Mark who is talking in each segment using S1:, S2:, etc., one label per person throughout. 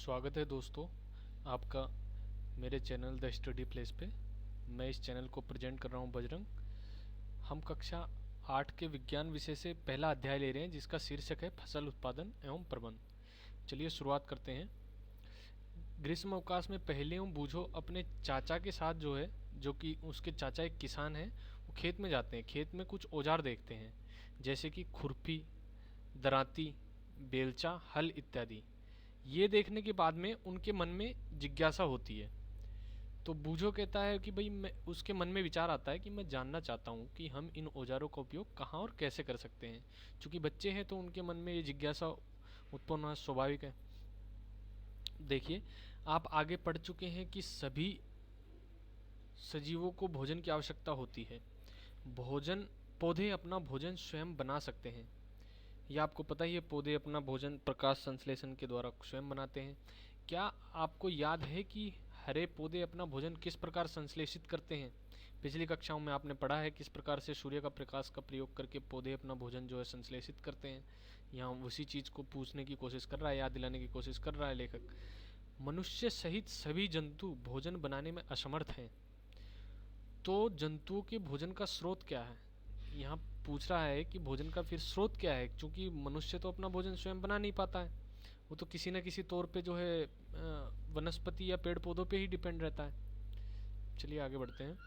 S1: स्वागत है दोस्तों आपका मेरे चैनल द स्टडी प्लेस पे। मैं इस चैनल को प्रेजेंट कर रहा हूँ बजरंग। हम कक्षा 8 के विज्ञान विषय से पहला अध्याय ले रहे हैं जिसका शीर्षक है फसल उत्पादन एवं प्रबंध। चलिए शुरुआत करते हैं। ग्रीष्म अवकाश में पहेलियों बूझो अपने चाचा के साथ जो कि उसके चाचा एक किसान हैं, वो खेत में जाते हैं। खेत में कुछ औजार देखते हैं जैसे कि खुरपी, दरांती, बेलचा, हल इत्यादि। ये देखने के बाद में उनके मन में जिज्ञासा होती है। तो बूझो कहता है कि भाई मैं उसके मन में विचार आता है कि मैं जानना चाहता हूँ कि हम इन औजारों का उपयोग कहाँ और कैसे कर सकते हैं। चूंकि बच्चे हैं तो उनके मन में ये जिज्ञासा उत्पन्न होना स्वाभाविक है। देखिए, आप आगे पढ़ चुके हैं कि सभी सजीवों को भोजन की आवश्यकता होती है। भोजन पौधे अपना भोजन स्वयं बना सकते हैं। यह आपको पता ही है, पौधे अपना भोजन प्रकाश संश्लेषण के द्वारा स्वयं बनाते हैं। क्या आपको याद है कि हरे पौधे अपना भोजन किस प्रकार संश्लेषित करते हैं? पिछली कक्षाओं में आपने पढ़ा है किस प्रकार से सूर्य का प्रकाश का प्रयोग करके पौधे अपना भोजन संश्लेषित करते हैं। यहाँ उसी चीज़ को पूछने की कोशिश कर रहा है, याद दिलाने की कोशिश कर रहा है लेखक। मनुष्य सहित सभी जंतु भोजन बनाने में असमर्थ हैं, तो जंतुओं के भोजन का स्रोत क्या है? यहाँ पूछ रहा है कि भोजन का फिर स्रोत क्या है, क्योंकि मनुष्य तो अपना भोजन स्वयं बना नहीं पाता है। वो तो किसी न किसी तौर पे वनस्पति या पेड़ पौधों पे ही डिपेंड रहता है। चलिए आगे बढ़ते हैं।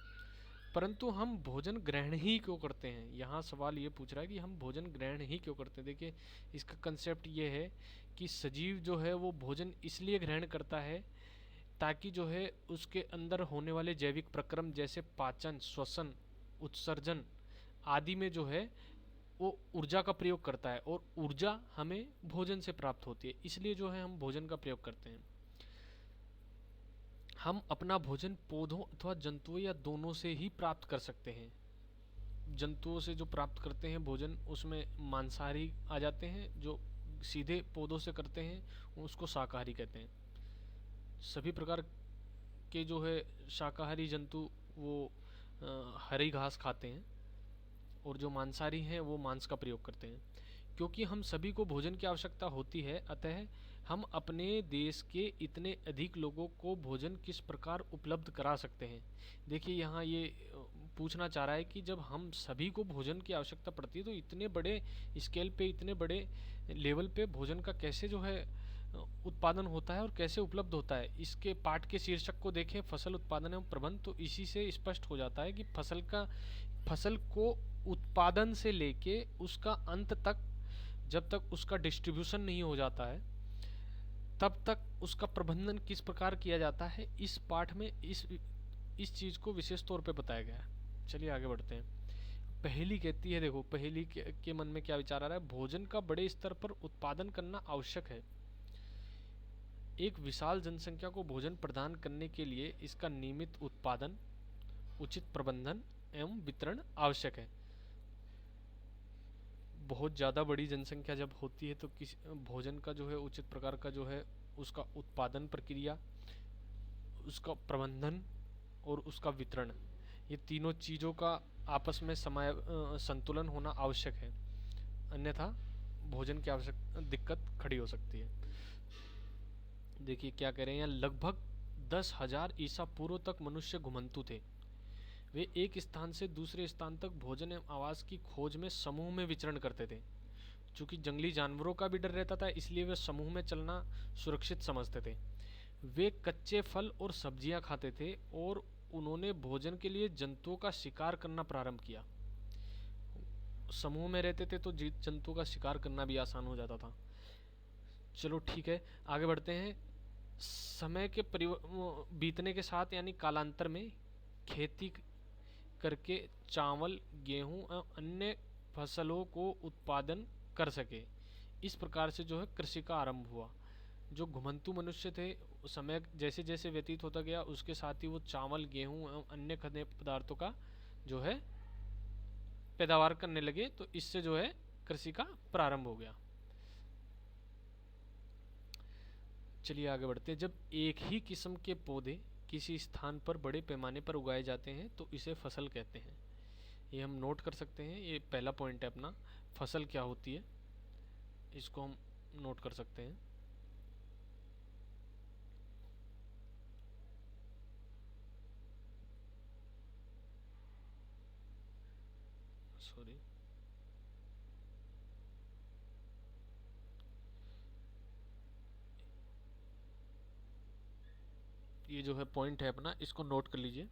S1: परंतु हम भोजन ग्रहण ही क्यों करते हैं? यहाँ सवाल ये पूछ रहा है कि हम भोजन ग्रहण ही क्यों करते हैं। देखिए, इसका कंसेप्ट ये है कि सजीव वो भोजन इसलिए ग्रहण करता है ताकि उसके अंदर होने वाले जैविक प्रक्रम जैसे पाचन, श्वसन, उत्सर्जन आदि में वो ऊर्जा का प्रयोग करता है, और ऊर्जा हमें भोजन से प्राप्त होती है। इसलिए हम भोजन का प्रयोग करते हैं। हम अपना भोजन पौधों अथवा जंतुओं या दोनों से ही प्राप्त कर सकते हैं। जंतुओं से जो प्राप्त करते हैं भोजन, उसमें मांसाहारी आ जाते हैं। जो सीधे पौधों से करते हैं उसको शाकाहारी कहते हैं। सभी प्रकार के शाकाहारी जंतु वो हरी घास खाते हैं, और जो मांसाहारी हैं वो मांस का प्रयोग करते हैं। क्योंकि हम सभी को भोजन की आवश्यकता होती है, अतः हम अपने देश के इतने अधिक लोगों को भोजन किस प्रकार उपलब्ध करा सकते हैं। देखिए, यहाँ ये पूछना चाह रहा है कि जब हम सभी को भोजन की आवश्यकता पड़ती है तो इतने बड़े स्केल पे, इतने बड़े लेवल पे भोजन का कैसे उत्पादन होता है और कैसे उपलब्ध होता है। इसके पाठ के शीर्षक को देखें, फसल उत्पादन एवं प्रबंध, तो इसी से स्पष्ट हो जाता है कि फसल को उत्पादन से लेके उसका अंत तक, जब तक उसका डिस्ट्रीब्यूशन नहीं हो जाता है तब तक उसका प्रबंधन किस प्रकार किया जाता है। इस पाठ में इस चीज़ को विशेष तौर पे बताया गया है। चलिए आगे बढ़ते हैं। पहेली कहती है, देखो पहेली के मन में क्या विचार आ रहा है। भोजन का बड़े स्तर पर उत्पादन करना आवश्यक है। एक विशाल जनसंख्या को भोजन प्रदान करने के लिए इसका नियमित उत्पादन, उचित प्रबंधन एवं वितरण आवश्यक है। बहुत ज़्यादा बड़ी जनसंख्या जब होती है तो किस भोजन का उचित प्रकार का उसका उत्पादन प्रक्रिया, उसका प्रबंधन और उसका वितरण, ये तीनों चीज़ों का आपस में संतुलन होना आवश्यक है। अन्यथा भोजन की दिक्कत खड़ी हो सकती है। देखिए क्या कह रहे हैं यहाँ। लगभग 10,000 ईसा पूर्व तक मनुष्य घुमंतु थे। वे एक स्थान से दूसरे स्थान तक भोजन एवं आवास की खोज में समूह में विचरण करते थे। चूंकि जंगली जानवरों का भी डर रहता था, इसलिए वे समूह में चलना सुरक्षित समझते थे। वे कच्चे फल और सब्जियां खाते थे, और उन्होंने भोजन के लिए जंतुओं का शिकार करना प्रारंभ किया। समूह में रहते थे तो जंतुओं का शिकार करना भी आसान हो जाता था। चलो ठीक है, आगे बढ़ते हैं। समय के बीतने के साथ यानी कालांतर में खेती करके चावल, गेहूं एवं अन्य फसलों को उत्पादन कर सके, इस प्रकार से कृषि का आरंभ हुआ। जो घुमंतु मनुष्य थे, समय जैसे जैसे व्यतीत होता गया उसके साथ ही वो चावल, गेहूं एवं अन्य खाद्य पदार्थों का पैदावार करने लगे, तो इससे कृषि का प्रारंभ हो गया। चलिए आगे बढ़ते हैं। जब एक ही किस्म के पौधे किसी स्थान पर बड़े पैमाने पर उगाए जाते हैं तो इसे फसल कहते हैं। ये हम नोट कर सकते हैं, ये पहला पॉइंट है अपना। फसल क्या होती है इसको हम नोट कर सकते हैं। सॉरी, ये जो है पॉइंट है अपना, इसको नोट कर लीजिए।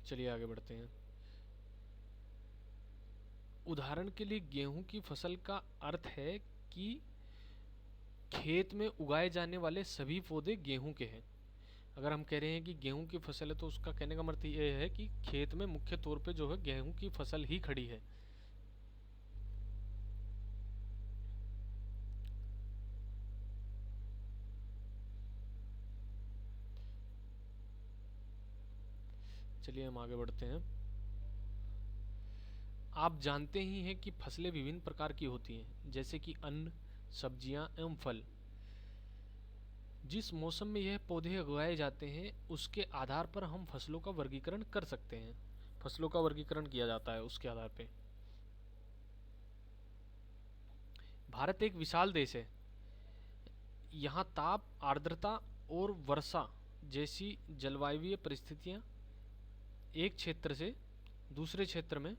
S1: चलिए आगे बढ़ते हैं। उदाहरण के लिए गेहूं की फसल का अर्थ है कि खेत में उगाए जाने वाले सभी पौधे गेहूं के हैं। अगर हम कह रहे हैं कि गेहूं की फसल है तो उसका कहने का मतलब ये है कि खेत में मुख्य तौर पे जो है गेहूं की फसल ही खड़ी है। चलिए हम आगे बढ़ते हैं। आप जानते ही हैं कि फसलें विभिन्न प्रकार की होती हैं, जैसे कि अन्न, सब्जियां एवं फल। जिस मौसम में यह पौधे उगाए जाते हैं उसके आधार पर हम फसलों का वर्गीकरण कर सकते हैं। फसलों का वर्गीकरण किया जाता है उसके आधार पे। भारत एक विशाल देश है। यहाँ ताप, आर्द्रता और वर्षा जैसी जलवायु परिस्थितियाँ एक क्षेत्र से दूसरे क्षेत्र में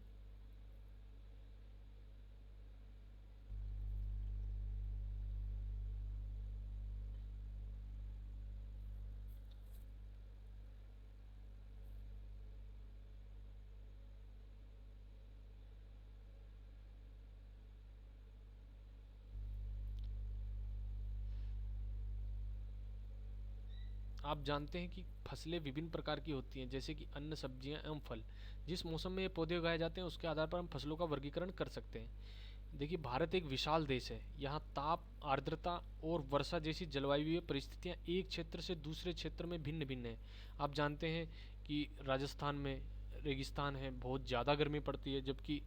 S1: आप जानते हैं कि फसलें विभिन्न प्रकार की होती हैं, जैसे कि अन्न, सब्जियां एवं फल। जिस मौसम में ये पौधे उगाए जाते हैं उसके आधार पर हम फसलों का वर्गीकरण कर सकते हैं। देखिए, भारत एक विशाल देश है। यहाँ ताप, आर्द्रता और वर्षा जैसी जलवायु परिस्थितियाँ एक क्षेत्र से दूसरे क्षेत्र में भिन्न भिन्न है। आप जानते हैं कि राजस्थान में रेगिस्तान है, बहुत ज़्यादा गर्मी पड़ती है, जबकि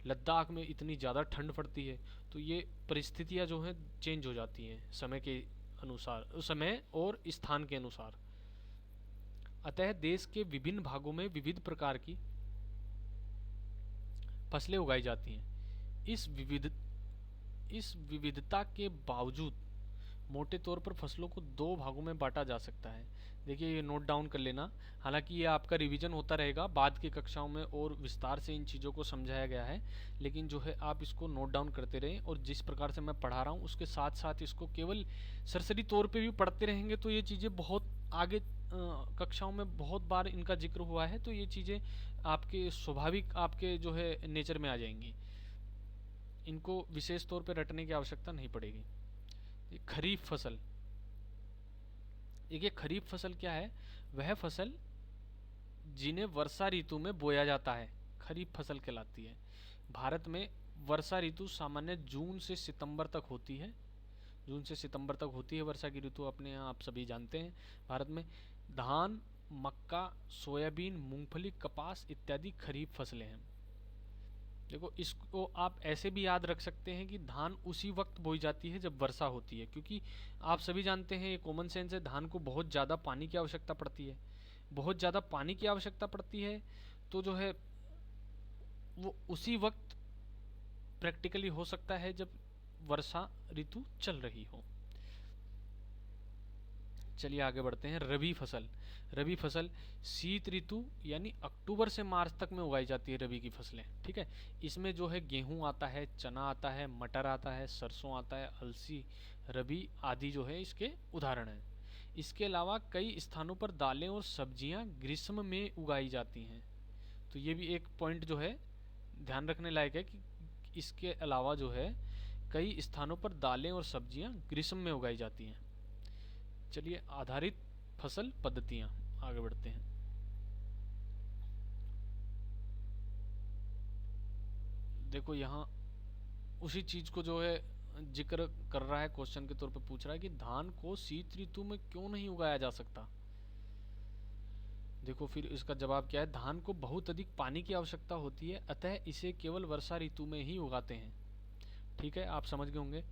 S1: लद्दाख में इतनी ज़्यादा ठंड पड़ती है। तो ये परिस्थितियाँ जो हैं चेंज हो जाती हैं समय के अनुसार, समय और स्थान के अनुसार। अतः देश के विभिन्न भागों में विविध प्रकार की फसलें उगाई जाती हैं। इस विविधता के बावजूद मोटे तौर पर फसलों को दो भागों में बांटा जा सकता है। देखिए, ये नोट डाउन कर लेना। हालांकि ये आपका रिवीजन होता रहेगा, बाद की कक्षाओं में और विस्तार से इन चीज़ों को समझाया गया है, लेकिन जो है आप इसको नोट डाउन करते रहें और जिस प्रकार से मैं पढ़ा रहा हूँ उसके साथ साथ इसको केवल सरसरी तौर पे भी पढ़ते रहेंगे तो ये चीज़ें बहुत आगे कक्षाओं में बहुत बार इनका जिक्र हुआ है, तो ये चीज़ें आपके स्वाभाविक आपके जो है नेचर में आ जाएंगी। इनको विशेष तौर पर रटने की आवश्यकता नहीं पड़ेगी। खरीफ फसल, देखिए खरीफ फसल क्या है? वह फसल जिन्हें वर्षा ऋतु में बोया जाता है खरीफ फसल कहलाती है। भारत में वर्षा ऋतु सामान्य जून से सितंबर तक होती है। जून से सितंबर तक होती है वर्षा की ऋतु, अपने यहाँ आप सभी जानते हैं। भारत में धान, मक्का, सोयाबीन, मूंगफली, कपास इत्यादि खरीफ फसलें हैं। देखो, इसको आप ऐसे भी याद रख सकते हैं कि धान उसी वक्त बोई जाती है जब वर्षा होती है, क्योंकि आप सभी जानते हैं, ये कॉमन सेंस है, धान को बहुत ज़्यादा पानी की आवश्यकता पड़ती है। बहुत ज़्यादा पानी की आवश्यकता पड़ती है तो जो है वो उसी वक्त प्रैक्टिकली हो सकता है जब वर्षा ऋतु चल रही हो। चलिए आगे बढ़ते हैं। रबी फसल, रबी फसल शीत ऋतु यानी अक्टूबर से मार्च तक में उगाई जाती है रबी की फसलें। ठीक है, इसमें जो है गेहूं आता है, चना आता है, मटर आता है, सरसों आता है, अलसी, रबी आदि जो है इसके उदाहरण हैं। इसके अलावा कई स्थानों पर दालें और सब्जियां ग्रीष्म में उगाई जाती हैं। तो ये भी एक पॉइंट जो है ध्यान रखने लायक है कि इसके अलावा जो है कई स्थानों पर दालें और सब्जियां ग्रीष्म में उगाई जाती हैं। चलिए आधारित फसल पद्धतियां आगे बढ़ते हैं। देखो, यहाँ उसी चीज को जो है जिक्र कर रहा है, क्वेश्चन के तौर पे पूछ रहा है कि धान को शीत ऋतु में क्यों नहीं उगाया जा सकता। देखो, फिर इसका जवाब क्या है? धान को बहुत अधिक पानी की आवश्यकता होती है, अतः इसे केवल वर्षा ऋतु में ही उगाते हैं। ठीक है, आप समझ गए होंगे।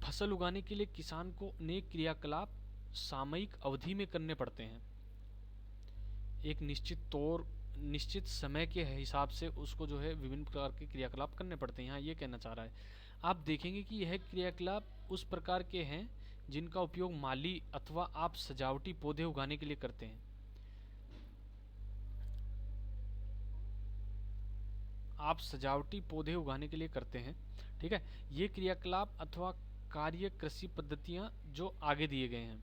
S1: फसल उगाने के लिए किसान को अनेक क्रियाकलाप सामयिक अवधि में करने पड़ते हैं। एक निश्चित समय के हिसाब से उसको जो है विभिन्न प्रकार के क्रियाकलाप करने पड़ते हैं। यहाँ ये कहना चाह रहा है। आप देखेंगे कि यह क्रियाकलाप उस प्रकार के हैं जिनका उपयोग माली अथवा आप सजावटी पौधे उगाने के लिए करते हैं। आप सजावटी पौधे उगाने के लिए करते हैं। ठीक है, ये क्रियाकलाप अथवा कार्य कृषि पद्धतियाँ जो आगे दिए गए हैं,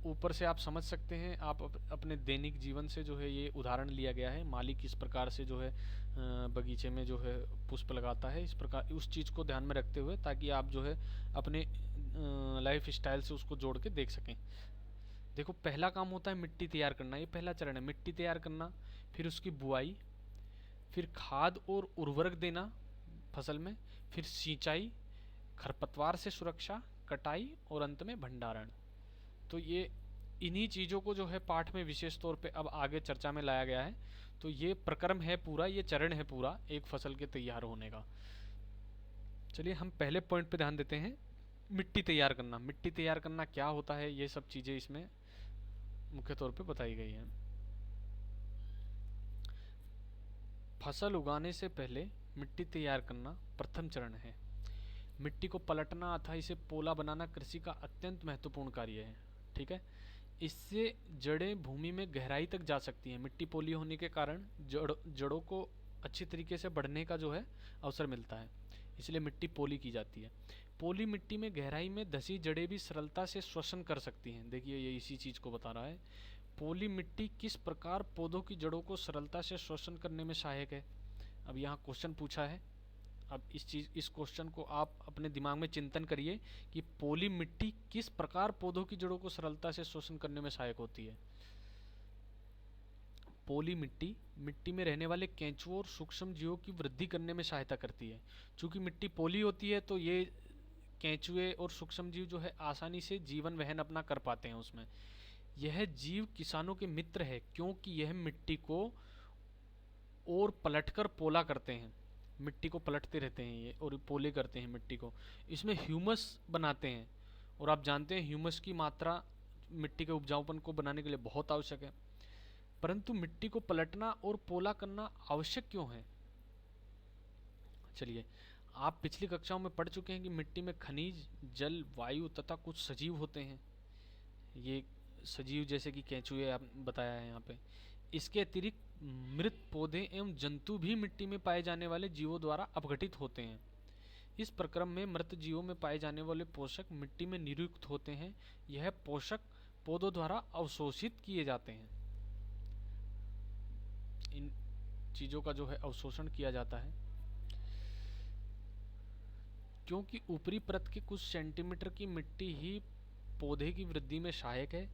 S1: ऊपर से आप समझ सकते हैं, आप अपने दैनिक जीवन से जो है ये उदाहरण लिया गया है। माली किस प्रकार से जो है बगीचे में जो है पुष्प लगाता है, इस प्रकार उस चीज़ को ध्यान में रखते हुए, ताकि आप जो है अपने लाइफ स्टाइल से उसको जोड़ के देख सकें। देखो, पहला काम होता है मिट्टी तैयार करना, ये पहला चरण है, मिट्टी तैयार करना। फिर उसकी बुआई, फिर खाद और उर्वरक देना फसल में, फिर सिंचाई, खरपतवार से सुरक्षा, कटाई और अंत में भंडारण। तो ये इन्हीं चीज़ों को जो है पाठ में विशेष तौर पे अब आगे चर्चा में लाया गया है। तो ये प्रक्रम है पूरा, ये चरण है पूरा एक फसल के तैयार होने का। चलिए हम पहले पॉइंट पे ध्यान देते हैं, मिट्टी तैयार करना। मिट्टी तैयार करना क्या होता है, ये सब चीज़ें इसमें मुख्य तौर पे बताई गई हैं। फसल उगाने से पहले मिट्टी तैयार करना प्रथम चरण है। मिट्टी को पलटना अथवा इसे पोला बनाना कृषि का अत्यंत महत्वपूर्ण कार्य है। ठीक है, इससे जड़ें भूमि में गहराई तक जा सकती हैं। मिट्टी पोली होने के कारण जड़ों को अच्छी तरीके से बढ़ने का जो है अवसर मिलता है, इसलिए मिट्टी पोली की जाती है। पोली मिट्टी में गहराई में धसी जड़ें भी सरलता से श्वसन कर सकती हैं। देखिए, ये इसी चीज़ को बता रहा है। पोली मिट्टी किस प्रकार पौधों की जड़ों को सरलता से श्वसन करने में सहायक है। अब यहाँ क्वेश्चन पूछा है, अब इस क्वेश्चन को आप अपने दिमाग में चिंतन करिए कि पोली मिट्टी किस प्रकार पौधों की जड़ों को सरलता से शोषण करने में सहायक होती है। पोली मिट्टी मिट्टी में रहने वाले केंचुओं और सूक्ष्म जीवों की वृद्धि करने में सहायता करती है। चूंकि मिट्टी पोली होती है तो ये केंचुए और सूक्ष्म जीव जो है आसानी से जीवन वहन अपना कर पाते हैं उसमें। यह जीव किसानों के मित्र है, क्योंकि यह मिट्टी को और पलटकर पोला करते हैं। मिट्टी को पलटते रहते हैं ये और पोले करते हैं मिट्टी को। इसमें ह्यूमस बनाते हैं, और आप जानते हैं ह्यूमस की मात्रा मिट्टी के उपजाऊपन को बनाने के लिए बहुत आवश्यक है। परंतु मिट्टी को पलटना और पोला करना आवश्यक क्यों है? चलिए, आप पिछली कक्षाओं में पढ़ चुके हैं कि मिट्टी में खनिज, जल, वायु तथा कुछ सजीव होते हैं। ये सजीव जैसे कि केंचुए आप बताया है यहाँ पे। इसके अतिरिक्त मृत पौधे एवं जंतु भी मिट्टी में पाए जाने वाले जीवों द्वारा अपघटित होते हैं। इस प्रक्रम में मृत जीवों में पाए जाने वाले पोषक मिट्टी में निरुक्त होते हैं। यह पोषक पौधों द्वारा अवशोषित किए जाते हैं। इन चीज़ों का जो है अवशोषण किया जाता है, क्योंकि ऊपरी परत के कुछ सेंटीमीटर की मिट्टी ही पौधे की वृद्धि में सहायक है।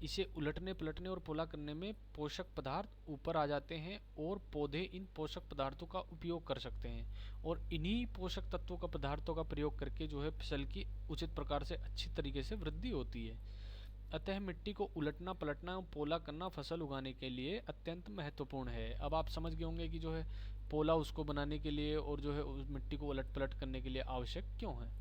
S1: इसे उलटने, पलटने और पोला करने में पोषक पदार्थ ऊपर आ जाते हैं और पौधे इन पोषक पदार्थों का उपयोग कर सकते हैं, और इन्हीं पोषक तत्वों का पदार्थों का प्रयोग करके जो है फसल की उचित प्रकार से अच्छी तरीके से वृद्धि होती है। अतः मिट्टी को उलटना, पलटना और पोला करना फसल उगाने के लिए अत्यंत महत्वपूर्ण है। अब आप समझ गए होंगे कि जो है पोला उसको बनाने के लिए और जो है उस मिट्टी को उलट पलट करने के लिए आवश्यक क्यों है।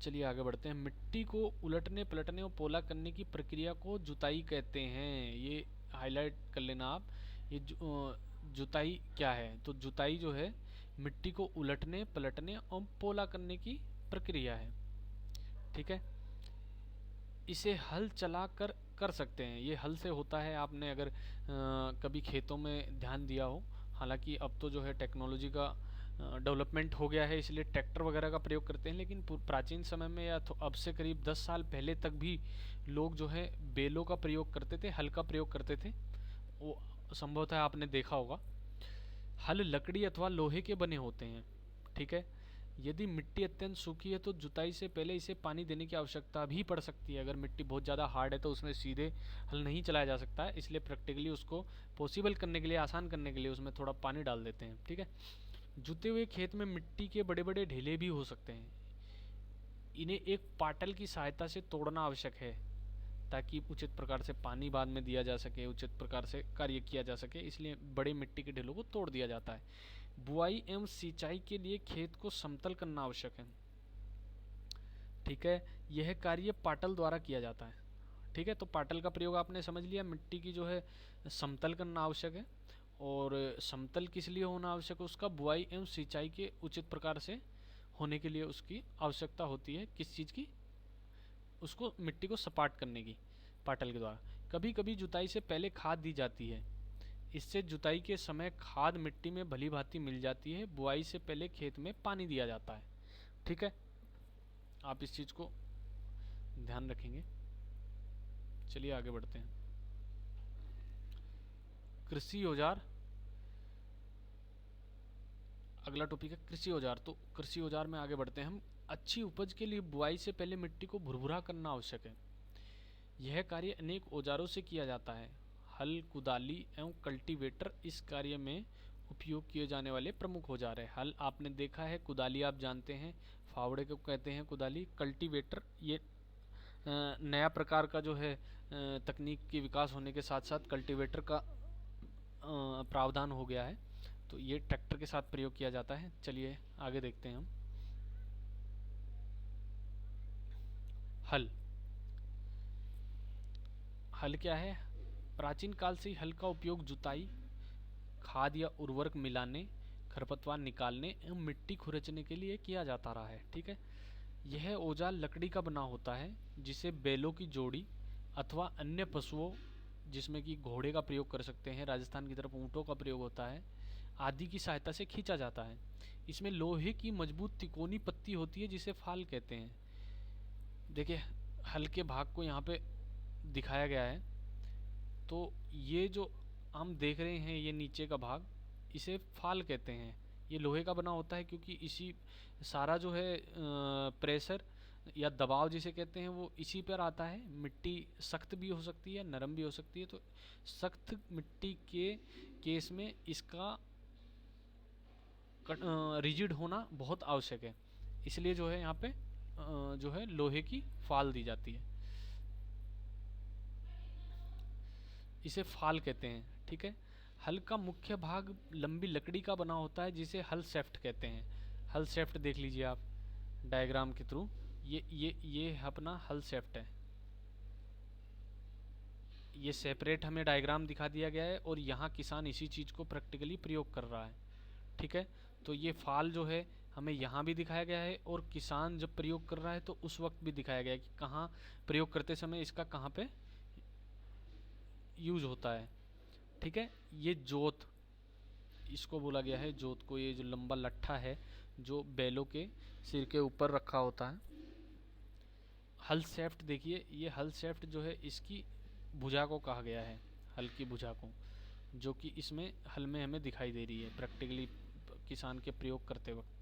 S1: चलिए आगे बढ़ते हैं। मिट्टी को उलटने, पलटने और पोला करने की प्रक्रिया को जुताई कहते हैं। ये हाईलाइट कर लेना आप, ये जुताई क्या है। तो जुताई जो है मिट्टी को उलटने, पलटने और पोला करने की प्रक्रिया है। ठीक है, इसे हल चला कर सकते हैं। ये हल से होता है। आपने अगर कभी खेतों में ध्यान दिया हो, हालांकि अब तो जो है टेक्नोलॉजी का डेवलपमेंट हो गया है, इसलिए ट्रैक्टर वगैरह का प्रयोग करते हैं, लेकिन प्राचीन समय में या तो अब से करीब 10 साल पहले तक भी लोग जो है बैलों का प्रयोग करते थे, हल का प्रयोग करते थे। वो संभवतः आपने देखा होगा। हल लकड़ी अथवा लोहे के बने होते हैं। ठीक है, यदि मिट्टी अत्यंत सूखी है तो जुताई से पहले इसे पानी देने की आवश्यकता भी पड़ सकती है। अगर मिट्टी बहुत ज़्यादा हार्ड है तो उसमें सीधे हल नहीं चलाया जा सकता है, इसलिए प्रैक्टिकली उसको पॉसिबल करने के लिए, आसान करने के लिए उसमें थोड़ा पानी डाल देते हैं। ठीक है, जुते हुए खेत में मिट्टी के बड़े बड़े ढेले भी हो सकते हैं। इन्हें एक पाटल की सहायता से तोड़ना आवश्यक है, ताकि उचित प्रकार से पानी बाद में दिया जा सके, उचित प्रकार से कार्य किया जा सके, इसलिए बड़े मिट्टी के ढेलों को तोड़ दिया जाता है। बुआई एवं सिंचाई के लिए खेत को समतल करना आवश्यक है। ठीक है, यह कार्य पाटल द्वारा किया जाता है। ठीक है, तो पाटल का प्रयोग आपने समझ लिया। मिट्टी की जो है समतल करना आवश्यक है, और समतल किस लिए होना आवश्यक है उसका, बुआई एवं सिंचाई के उचित प्रकार से होने के लिए उसकी आवश्यकता होती है। किस चीज़ की? उसको मिट्टी को सपाट करने की, पाटल के द्वारा। कभी कभी जुताई से पहले खाद दी जाती है। इससे जुताई के समय खाद मिट्टी में भली भांति मिल जाती है। बुआई से पहले खेत में पानी दिया जाता है। ठीक है, आप इस चीज़ को ध्यान रखेंगे। चलिए आगे बढ़ते हैं। कृषि औजार, अगला टॉपिक है कृषि औजार। तो कृषि औजार में आगे बढ़ते हैं हम। अच्छी उपज के लिए बुआई से पहले मिट्टी को भुरभुरा करना आवश्यक है। यह कार्य अनेक औजारों से किया जाता है। हल, कुदाली एवं कल्टीवेटर इस कार्य में उपयोग किए जाने वाले प्रमुख औजार है। हल आपने देखा है, कुदाली आप जानते हैं, फावड़े को कहते हैं कुदाली। कल्टीवेटर ये नया प्रकार का जो है तकनीक के विकास होने के साथ साथ कल्टीवेटर का प्रावधान हो गया है, तो ये ट्रैक्टर के साथ प्रयोग किया जाता है। चलिए आगे देखते हैं हम। हल, हल क्या है? प्राचीन काल से ही हल का उपयोग जुताई, खाद या उर्वरक मिलाने, खरपतवार निकालने एवं मिट्टी खुरचने के लिए किया जाता रहा है। ठीक है, यह औजार लकड़ी का बना होता है जिसे बैलों की जोड़ी अथवा अन्य पशुओं, जिसमें कि घोड़े का प्रयोग कर सकते हैं, राजस्थान की तरफ ऊँटों का प्रयोग होता है, आदि की सहायता से खींचा जाता है। इसमें लोहे की मजबूत तिकोनी पत्ती होती है जिसे फाल कहते हैं। देखिए हल के भाग को यहाँ पे दिखाया गया है। तो ये जो हम देख रहे हैं, ये नीचे का भाग, इसे फाल कहते हैं। ये लोहे का बना होता है क्योंकि इसी सारा जो है प्रेशर या दबाव जिसे कहते हैं वो इसी पर आता है। मिट्टी सख्त भी हो सकती है, नरम भी हो सकती है। तो सख्त मिट्टी के केस में इसका रिजिड होना बहुत आवश्यक है, इसलिए जो है यहाँ पे जो है लोहे की फाल दी जाती है, इसे फाल कहते हैं। ठीक है, हल का मुख्य भाग लंबी लकड़ी का बना होता है जिसे हल शेफ्ट कहते हैं। हल शेफ्ट देख लीजिए आप डायग्राम के थ्रू, ये अपना हल शेफ्ट है। ये सेपरेट हमें डायग्राम दिखा दिया गया है और यहाँ किसान इसी चीज़ को प्रैक्टिकली प्रयोग कर रहा है। ठीक है, तो ये फाल जो है हमें यहाँ भी दिखाया गया है और किसान जब प्रयोग कर रहा है तो उस वक्त भी दिखाया गया है कि कहाँ प्रयोग करते समय इसका कहाँ पे यूज होता है। ठीक है, ये जोत, इसको बोला गया है जोत को। ये जो लंबा लट्ठा है जो बैलों के सिर के ऊपर रखा होता है। हल शेफ्ट देखिए, ये हल शेफ्ट जो है इसकी भुजा को कहा गया है, हल की भुजा को, जो कि इसमें हल में हमें दिखाई दे रही है प्रैक्टिकली किसान के प्रयोग करते वक्त।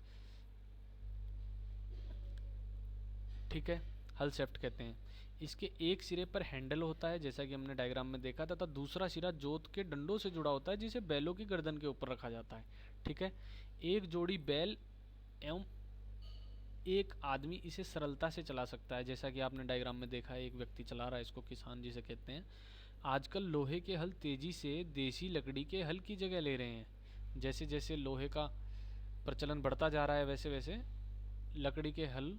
S1: ठीक है, हल शेफ्ट कहते हैं। इसके एक सिरे पर हैंडल होता है जैसा कि हमने डायग्राम में देखा था, तथा दूसरा सिरा जोत के डंडों से जुड़ा होता है जिसे बैलों की गर्दन के ऊपर रखा जाता है। ठीक है, एक जोड़ी बैल एवं एक आदमी इसे सरलता से चला सकता है, जैसा कि आपने डायग्राम में देखा है, एक व्यक्ति चला रहा है इसको, किसान जिसे कहते हैं। आजकल लोहे के हल तेजी से देसी लकड़ी के हल की जगह ले रहे हैं। जैसे जैसे लोहे का प्रचलन बढ़ता जा रहा है वैसे वैसे लकड़ी के हल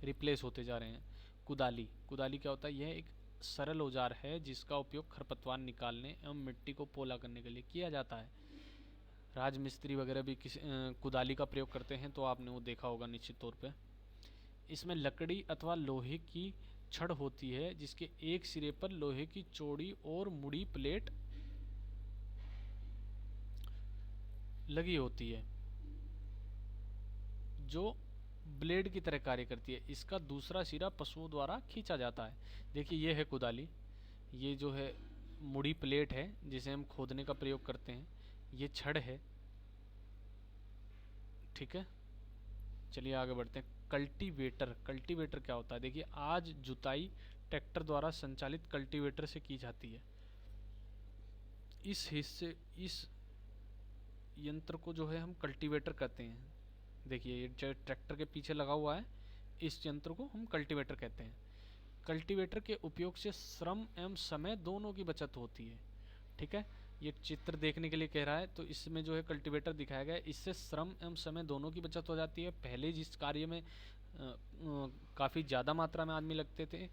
S1: रिप्लेस होते जा रहे हैं। कुदाली, कुदाली क्या होता है? यह एक सरल औजार है जिसका उपयोग खरपतवार निकालने एवं मिट्टी को पोला करने के लिए किया जाता है। राजमिस्त्री वगैरह भी किसी कुदाली का प्रयोग करते हैं, तो आपने वो देखा होगा निश्चित तौर पे। इसमें लकड़ी अथवा लोहे की छड़ होती है जिसके एक सिरे पर लोहे की चौड़ी और मुड़ी प्लेट लगी होती है जो ब्लेड की तरह कार्य करती है। इसका दूसरा सिरा पशुओं द्वारा खींचा जाता है। देखिए ये है कुदाली, ये जो है मुड़ी प्लेट है जिसे हम खोदने का प्रयोग करते हैं, ये छड़ है। ठीक है, चलिए आगे बढ़ते हैं। कल्टीवेटर, कल्टीवेटर क्या होता है? देखिए आज जुताई ट्रैक्टर द्वारा संचालित कल्टीवेटर से की जाती है। इस यंत्र को जो है हम कल्टीवेटर कहते हैं। देखिए ये जो ट्रैक्टर के पीछे लगा हुआ है, इस यंत्र को हम कल्टीवेटर कहते हैं। कल्टीवेटर के उपयोग से श्रम एवं समय दोनों की बचत होती है। ठीक है, ये चित्र देखने के लिए कह रहा है, तो इसमें जो है कल्टीवेटर दिखाया गया है, इससे श्रम एवं समय दोनों की बचत हो जाती है। पहले जिस कार्य में काफ़ी ज़्यादा मात्रा में आदमी लगते थे,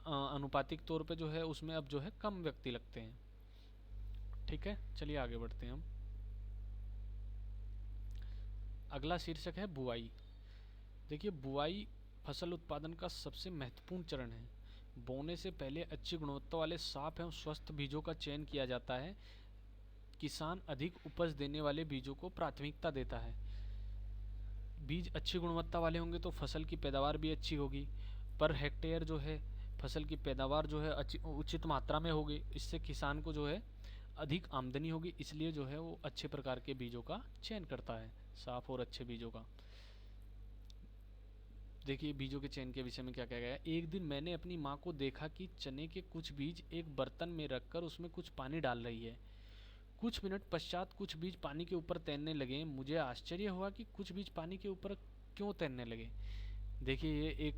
S1: अनुपातिक तौर पे जो है उसमें अब जो है कम व्यक्ति लगते हैं। ठीक है, चलिए आगे बढ़ते हैं हम। अगला शीर्षक है बुआई। देखिए बुआई फसल उत्पादन का सबसे महत्वपूर्ण चरण है। बोने से पहले अच्छी गुणवत्ता वाले साफ एवं स्वस्थ बीजों का चयन किया जाता है। किसान अधिक उपज देने वाले बीजों को प्राथमिकता देता है। बीज अच्छी गुणवत्ता वाले होंगे तो फसल की पैदावार भी अच्छी होगी, पर हेक्टेयर जो है फसल की पैदावार जो है अच्छी उचित मात्रा में होगी। इससे किसान को जो है अधिक आमदनी होगी, इसलिए जो है वो अच्छे प्रकार के बीजों का चयन करता है, साफ और अच्छे बीजों का। देखिए बीजों के चयन के विषय में क्या कहा गया है। एक दिन मैंने अपनी माँ को देखा कि चने के कुछ बीज एक बर्तन में रखकर उसमें कुछ पानी डाल रही है। कुछ मिनट पश्चात कुछ बीज पानी के ऊपर तैरने लगे। मुझे आश्चर्य हुआ कि कुछ बीज पानी के ऊपर क्यों तैरने लगे। देखिए ये एक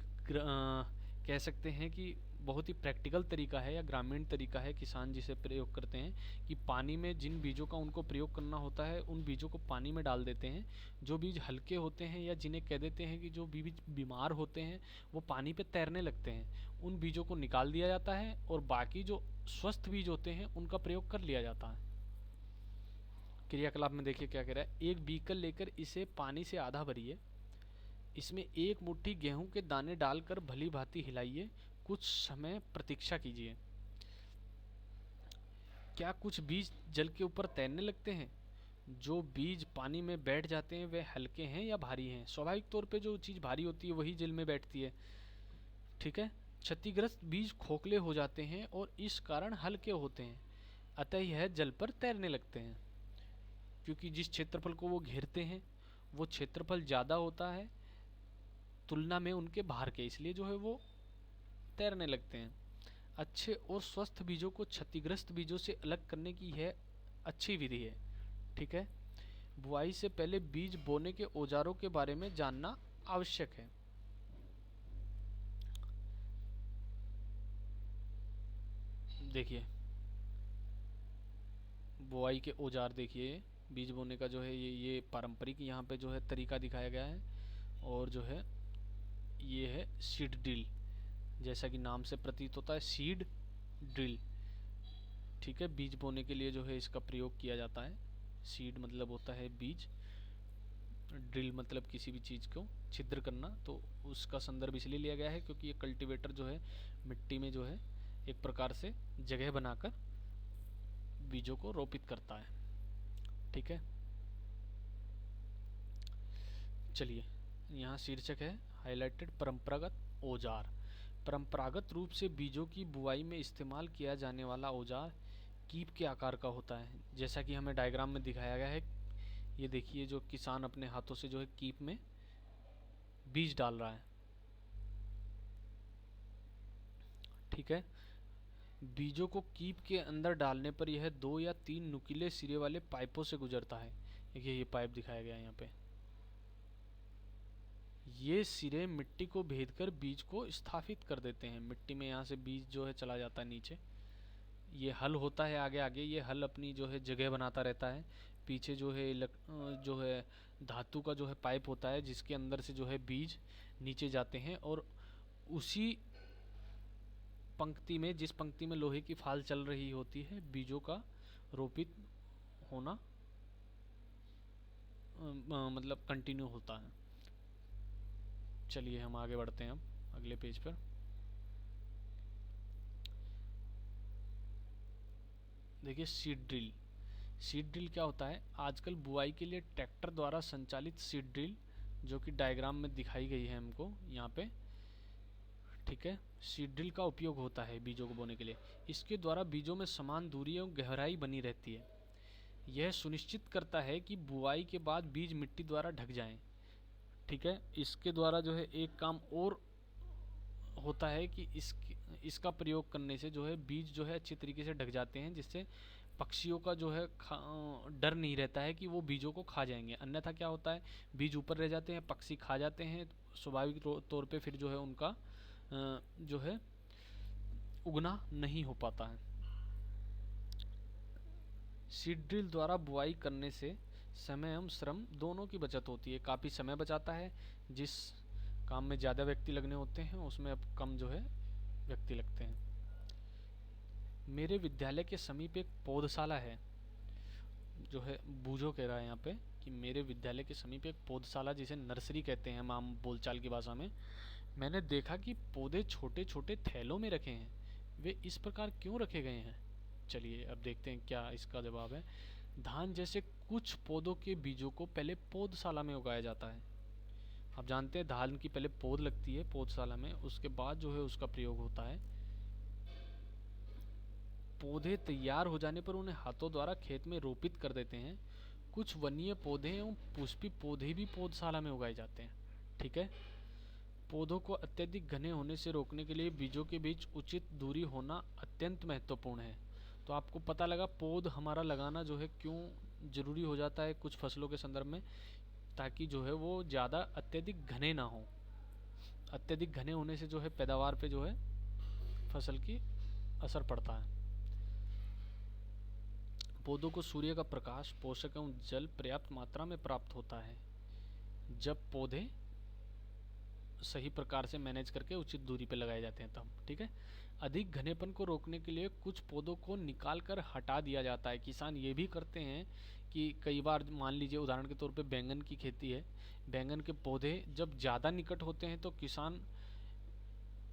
S1: कह सकते हैं कि बहुत ही प्रैक्टिकल तरीका है या ग्रामीण तरीका है किसान जिसे प्रयोग करते हैं कि पानी में जिन बीजों का उनको प्रयोग करना होता है उन बीजों को पानी में डाल देते हैं। जो बीज हल्के होते हैं या जिन्हें कह देते हैं कि जो बीज बीमार होते हैं वो पानी पे तैरने लगते हैं, उन बीजों को निकाल दिया जाता है और बाकी जो स्वस्थ बीज होते हैं उनका प्रयोग कर लिया जाता है। क्रियाकलाप में देखिए क्या कह रहा है। एक बीकर लेकर इसे पानी से आधा भरिए, इसमें एक मुट्ठी गेहूं के दाने डालकर भली भांति हिलाइए, कुछ समय प्रतीक्षा कीजिए। क्या कुछ बीज जल के ऊपर तैरने लगते हैं? जो बीज पानी में बैठ जाते हैं वे हल्के हैं या भारी हैं? स्वाभाविक तौर पे जो चीज़ भारी होती है वही जल में बैठती है, ठीक है। क्षतिग्रस्त बीज खोखले हो जाते हैं और इस कारण हल्के होते हैं, अतः यह जल पर तैरने लगते हैं। क्योंकि जिस क्षेत्रफल को वो घेरते हैं वो क्षेत्रफल ज़्यादा होता है तुलना में उनके बाहर के, इसलिए जो है वो तैरने लगते हैं। अच्छे और स्वस्थ बीजों को क्षतिग्रस्त बीजों से अलग करने की यह अच्छी विधि है, ठीक है। बुआई से पहले बीज बोने के औजारों के बारे में जानना आवश्यक है। देखिए बुआई के औजार, देखिए बीज बोने का जो है ये पारंपरिक यहाँ पे जो है तरीका दिखाया गया है, और जो है ये है सीड ड्रिल, जैसा कि नाम से प्रतीत होता है सीड ड्रिल, ठीक है। बीज बोने के लिए जो है इसका प्रयोग किया जाता है। सीड मतलब होता है बीज, ड्रिल मतलब किसी भी चीज़ को छिद्र करना, तो उसका संदर्भ इसलिए लिया गया है क्योंकि ये कल्टीवेटर जो है मिट्टी में जो है एक प्रकार से जगह बनाकर बीजों को रोपित करता है, ठीक है। चलिए यहाँ शीर्षक है हाईलाइटेड परंपरागत औजार। परंपरागत रूप से बीजों की बुआई में इस्तेमाल किया जाने वाला औजार कीप के आकार का होता है, जैसा कि हमें डायग्राम में दिखाया गया है। ये देखिए जो किसान अपने हाथों से जो है कीप में बीज डाल रहा है, ठीक है। बीजों को कीप के अंदर डालने पर यह 2 या 3 नुकीले सिरे वाले पाइपों से गुजरता है। देखिए ये पाइप दिखाया गया है यहाँ पे। ये सिरे मिट्टी को भेदकर बीज को स्थापित कर देते हैं। मिट्टी में यहाँ से बीज जो है चला जाता है नीचे। ये हल होता है आगे आगे, ये हल अपनी जो है जगह बनाता रहता है। पीछे जो है जो है धातु का जो है पाइप होता है जिसके अंदर से जो है बीज नीचे जाते हैं, और उसी पंक्ति में, जिस पंक्ति में लोहे की फाल चल रही होती है, बीजों का रोपित होना मतलब कंटिन्यू होता है। चलिए हम आगे बढ़ते हैं अब अगले पेज पर। देखिए सीड ड्रिल। सीड ड्रिल क्या होता है? आजकल बुआई के लिए ट्रैक्टर द्वारा संचालित सीड ड्रिल, जो कि डायग्राम में दिखाई गई है हमको यहाँ पे, ठीक है। सीड ड्रिल का उपयोग होता है बीजों को बोने के लिए। इसके द्वारा बीजों में समान दूरी एवं गहराई बनी रहती है। यह सुनिश्चित करता है कि बुआई के बाद बीज मिट्टी द्वारा ढक जाएं, ठीक है। इसके द्वारा जो है एक काम और होता है कि इसका प्रयोग करने से जो है बीज जो है अच्छी तरीके से ढक जाते हैं, जिससे पक्षियों का जो है डर नहीं रहता है कि वो बीजों को खा जाएंगे। अन्यथा क्या होता है, बीज ऊपर रह जाते हैं, पक्षी खा जाते हैं, स्वाभाविक तौर पे फिर जो है उनका जो है उगना नहीं हो पाता है। सीड ड्रिल द्वारा बुआई करने से समय एवं श्रम दोनों की बचत होती है। काफ़ी समय बचाता है, जिस काम में ज़्यादा व्यक्ति लगने होते हैं उसमें अब कम जो है व्यक्ति लगते हैं। मेरे विद्यालय के समीप एक पौधशाला है, जो है बूझो कह रहा है यहाँ पे कि मेरे विद्यालय के समीप एक पौधशाला, जिसे नर्सरी कहते हैं हम आम बोलचाल की भाषा में। मैंने देखा कि पौधे छोटे छोटे थैलों में रखे हैं। वे इस प्रकार क्यों रखे गए हैं? चलिए अब देखते हैं क्या इसका जवाब है। धान जैसे कुछ पौधों के बीजों को पहले पौधशाला में उगाया जाता है। आप जानते हैं धान की पहले पौध लगती है पौधशाला में, उसके बाद जो है उसका प्रयोग होता है। पौधे तैयार हो जाने पर उन्हें हाथों द्वारा खेत में रोपित कर देते हैं। कुछ वन्य पौधे एवं पुष्पी पौधे भी पौधशाला में उगाए जाते हैं। ठीक है। पौधों को अत्यधिक घने होने से रोकने के लिए बीजों के बीच उचित दूरी होना अत्यंत महत्वपूर्ण है। तो आपको पता लगा पौध हमारा लगाना जो है क्यों जरूरी हो जाता है कुछ फसलों के संदर्भ में, ताकि जो है वो ज़्यादा अत्यधिक घने ना हो। अत्यधिक घने होने से जो है पैदावार पे जो है फसल की असर पड़ता है। पौधों को सूर्य का प्रकाश, पोषक एवं जल पर्याप्त मात्रा में प्राप्त होता है जब पौधे सही प्रकार से मैनेज करके उचित दूरी पे लगाए जाते हैं तब। ठीक है। अधिक घनेपन को रोकने के लिए कुछ पौधों को निकाल कर हटा दिया जाता है। किसान ये भी करते हैं कि कई बार मान लीजिए उदाहरण के तौर पे बैंगन की खेती है, बैंगन के पौधे जब ज़्यादा निकट होते हैं तो किसान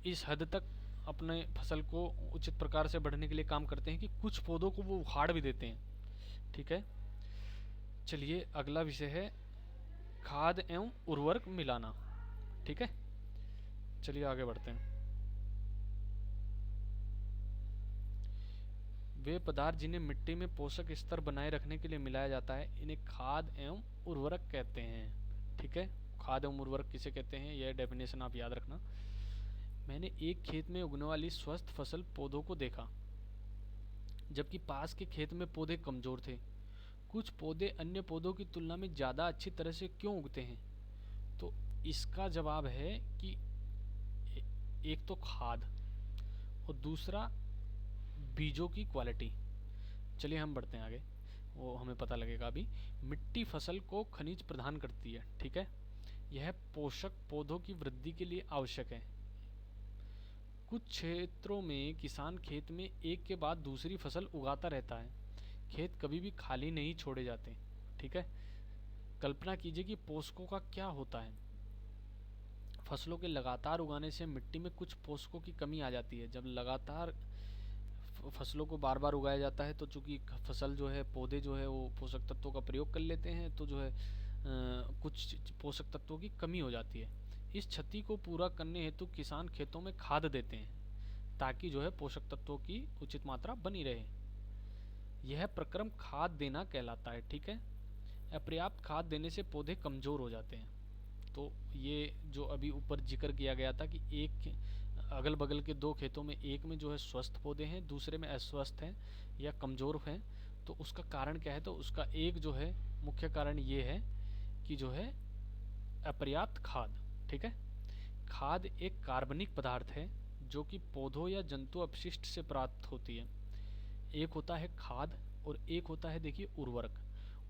S1: इस हद तक अपने फसल को उचित प्रकार से बढ़ने के लिए काम करते हैं कि कुछ पौधों को वो उखाड़ भी देते हैं। ठीक है। चलिए अगला विषय है खाद एवं उर्वरक मिलाना। ठीक है। चलिए आगे बढ़ते हैं। वे पदार्थ जिन्हें मिट्टी में पोषक स्तर बनाए रखने के लिए मिलाया जाता है इन्हें खाद एवं उर्वरक कहते हैं। ठीक है। खाद एवं उर्वरक किसे कहते हैं यह डेफिनेशन आप याद रखना। मैंने एक खेत में उगने वाली स्वस्थ फसल पौधों को देखा, जबकि पास के खेत में पौधे कमजोर थे। कुछ पौधे अन्य पौधों की तुलना में ज़्यादा अच्छी तरह से क्यों उगते हैं? तो इसका जवाब है कि एक तो खाद और दूसरा बीजों की क्वालिटी। चलिए हम बढ़ते हैं आगे, वो हमें पता लगेगा अभी। मिट्टी फसल को खनिज प्रदान करती है। ठीक है। यह पोषक पौधों की वृद्धि के लिए आवश्यक है। कुछ क्षेत्रों में किसान खेत में एक के बाद दूसरी फसल उगाता रहता है। खेत कभी भी खाली नहीं छोड़े जाते। ठीक है। कल्पना कीजिए कि पोषकों का क्या होता है। फसलों के लगातार उगाने से मिट्टी में कुछ पोषकों की कमी आ जाती है। जब लगातार फसलों को बार बार उगाया जाता है तो चूंकि फसल जो है पौधे जो है वो पोषक तत्वों का प्रयोग कर लेते हैं, तो जो है कुछ पोषक तत्वों की कमी हो जाती है। इस क्षति को पूरा करने हेतु किसान खेतों में खाद देते हैं ताकि जो है पोषक तत्वों की उचित मात्रा बनी रहे। यह प्रक्रम खाद देना कहलाता है। ठीक है। अपर्याप्त खाद देने से पौधे कमजोर हो जाते हैं। तो ये जो अभी ऊपर जिक्र किया गया था कि एक अगल बगल के दो खेतों में एक में जो है स्वस्थ पौधे हैं, दूसरे में अस्वस्थ हैं या कमज़ोर हैं, तो उसका कारण क्या है? तो उसका एक जो है मुख्य कारण ये है कि जो है अपर्याप्त खाद। ठीक है। खाद एक कार्बनिक पदार्थ है जो कि पौधों या जंतु अपशिष्ट से प्राप्त होती है। एक होता है खाद और एक होता है देखिए उर्वरक।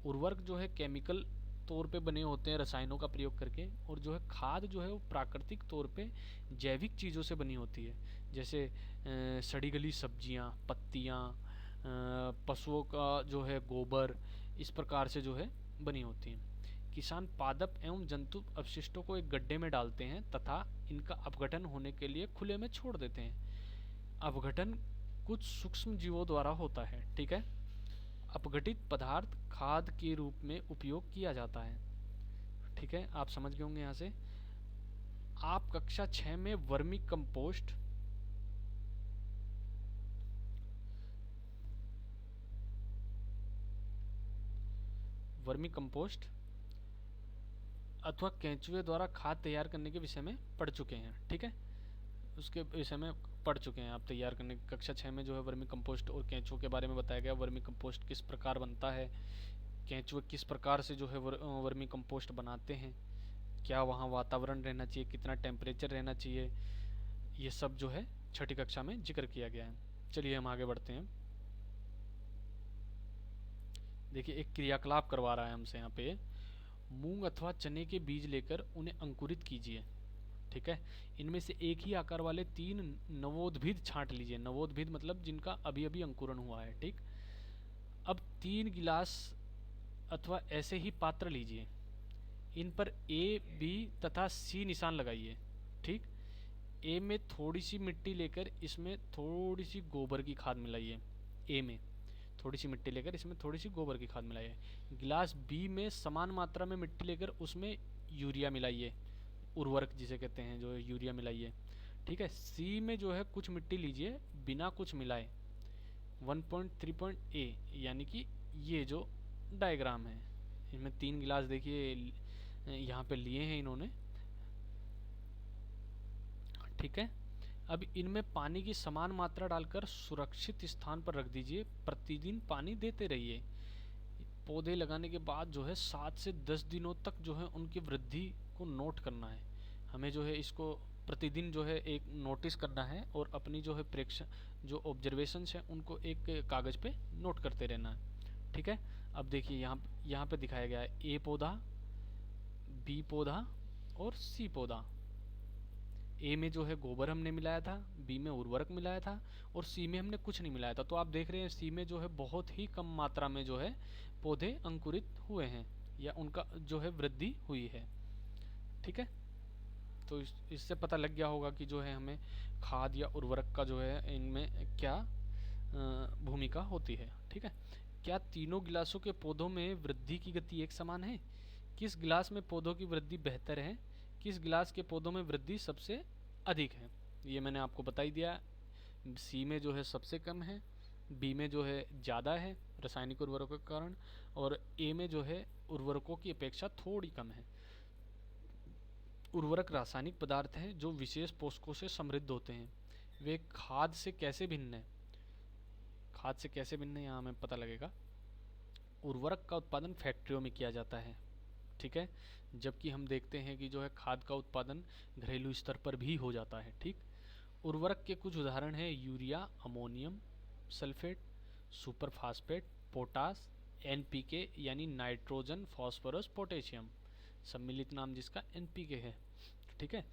S1: उर्वरक जो है केमिकल तौर पे बने होते हैं रसायनों का प्रयोग करके, और जो है खाद जो है वो प्राकृतिक तौर पे जैविक चीज़ों से बनी होती है, जैसे सड़ी गली सब्जियां, पत्तियां, पशुओं का जो है गोबर, इस प्रकार से जो है बनी होती हैं। किसान पादप एवं जंतु अपशिष्टों को एक गड्ढे में डालते हैं तथा इनका अपघटन होने के लिए खुले में छोड़ देते हैं। अपघटन कुछ सूक्ष्म जीवों द्वारा होता है। ठीक है। अपघटित पदार्थ खाद के रूप में उपयोग किया जाता है। ठीक है। आप समझ गए होंगे यहाँ से। आप कक्षा 6 में वर्मी कंपोस्ट अथवा केंचुए द्वारा खाद तैयार करने के विषय में पढ़ चुके हैं। ठीक है। उसके विषय में पढ़ चुके हैं आप तैयार करने। कक्षा 6 में जो है वर्मी कंपोस्ट और केंचुओं के बारे में बताया गया। वर्मी कंपोस्ट किस प्रकार बनता है, केंचुए किस प्रकार से जो है वर्मी कंपोस्ट बनाते हैं, क्या वहाँ वातावरण रहना चाहिए, कितना टेम्परेचर रहना चाहिए, ये सब जो है छठी कक्षा में जिक्र किया गया है। चलिए हम आगे बढ़ते हैं। देखिए एक क्रियाकलाप करवा रहा है हमसे यहाँ पे। मूंग अथवा चने के बीज लेकर उन्हें अंकुरित कीजिए। ठीक है। इनमें से एक ही आकार वाले 3 नवोद्भिद छांट लीजिए। नवोद्भिद मतलब जिनका अभी अभी अंकुरण हुआ है। ठीक। अब 3 गिलास अथवा ऐसे ही पात्र लीजिए। इन पर ए, बी तथा सी निशान लगाइए। ठीक। ए में थोड़ी सी मिट्टी लेकर इसमें थोड़ी सी गोबर की खाद मिलाइए। ए में थोड़ी सी मिट्टी लेकर इसमें थोड़ी सी गोबर की खाद मिलाइए। गिलास बी में समान मात्रा में मिट्टी लेकर उसमें यूरिया मिलाइए, उर्वरक जिसे कहते हैं जो यूरिया मिलाइए। ठीक है। सी में जो है कुछ मिट्टी लीजिए बिना कुछ मिलाए, 1.3 ए, यानी कि ये जो डायग्राम है इसमें 3 गिलास देखिए यहाँ पे लिए हैं इन्होंने। ठीक है। अब इनमें पानी की समान मात्रा डालकर सुरक्षित स्थान पर रख दीजिए। प्रतिदिन पानी देते रहिए। पौधे लगाने के बाद जो है 7 से 10 दिनों तक जो है उनकी वृद्धि को नोट करना है। हमें जो है इसको प्रतिदिन जो है एक नोटिस करना है और अपनी जो है प्रेक्षण जो ऑब्जर्वेशंस हैं उनको एक कागज़ पे नोट करते रहना है। ठीक है। अब देखिए यहाँ पे दिखाया गया है ए पौधा, बी पौधा और सी पौधा। ए में जो है गोबर हमने मिलाया था, बी में उर्वरक मिलाया था और सी में हमने कुछ नहीं मिलाया था। तो आप देख रहे हैं सी में जो है बहुत ही कम मात्रा में जो है पौधे अंकुरित हुए हैं या उनका जो है वृद्धि हुई है। ठीक है। तो इससे पता लग गया होगा कि जो है हमें खाद या उर्वरक का जो है इनमें क्या भूमिका होती है। ठीक है। क्या तीनों गिलासों के पौधों में वृद्धि की गति एक समान है? किस गिलास में पौधों की वृद्धि बेहतर है? किस गिलास के पौधों में वृद्धि सबसे अधिक है? ये मैंने आपको बता ही दिया। सी में जो है सबसे कम है, बी में जो है ज़्यादा है रासायनिक उर्वरकों के कारण, और ए में जो है उर्वरकों की अपेक्षा थोड़ी कम है। उर्वरक रासायनिक पदार्थ हैं जो विशेष पोषकों से समृद्ध होते हैं। वे खाद से कैसे भिन्न है? खाद से कैसे भिन्न है यहाँ हमें पता लगेगा। उर्वरक का उत्पादन फैक्ट्रियों में किया जाता है। ठीक है। जबकि हम देखते हैं कि जो है खाद का उत्पादन घरेलू स्तर पर भी हो जाता है। ठीक। उर्वरक के कुछ उदाहरण हैं urea, ammonium sulphate, super phosphate, potash, NPK यानी नाइट्रोजन फॉस्फोरस पोटेशियम, सम्मिलित नाम जिसका एनपीके है। ठीक है।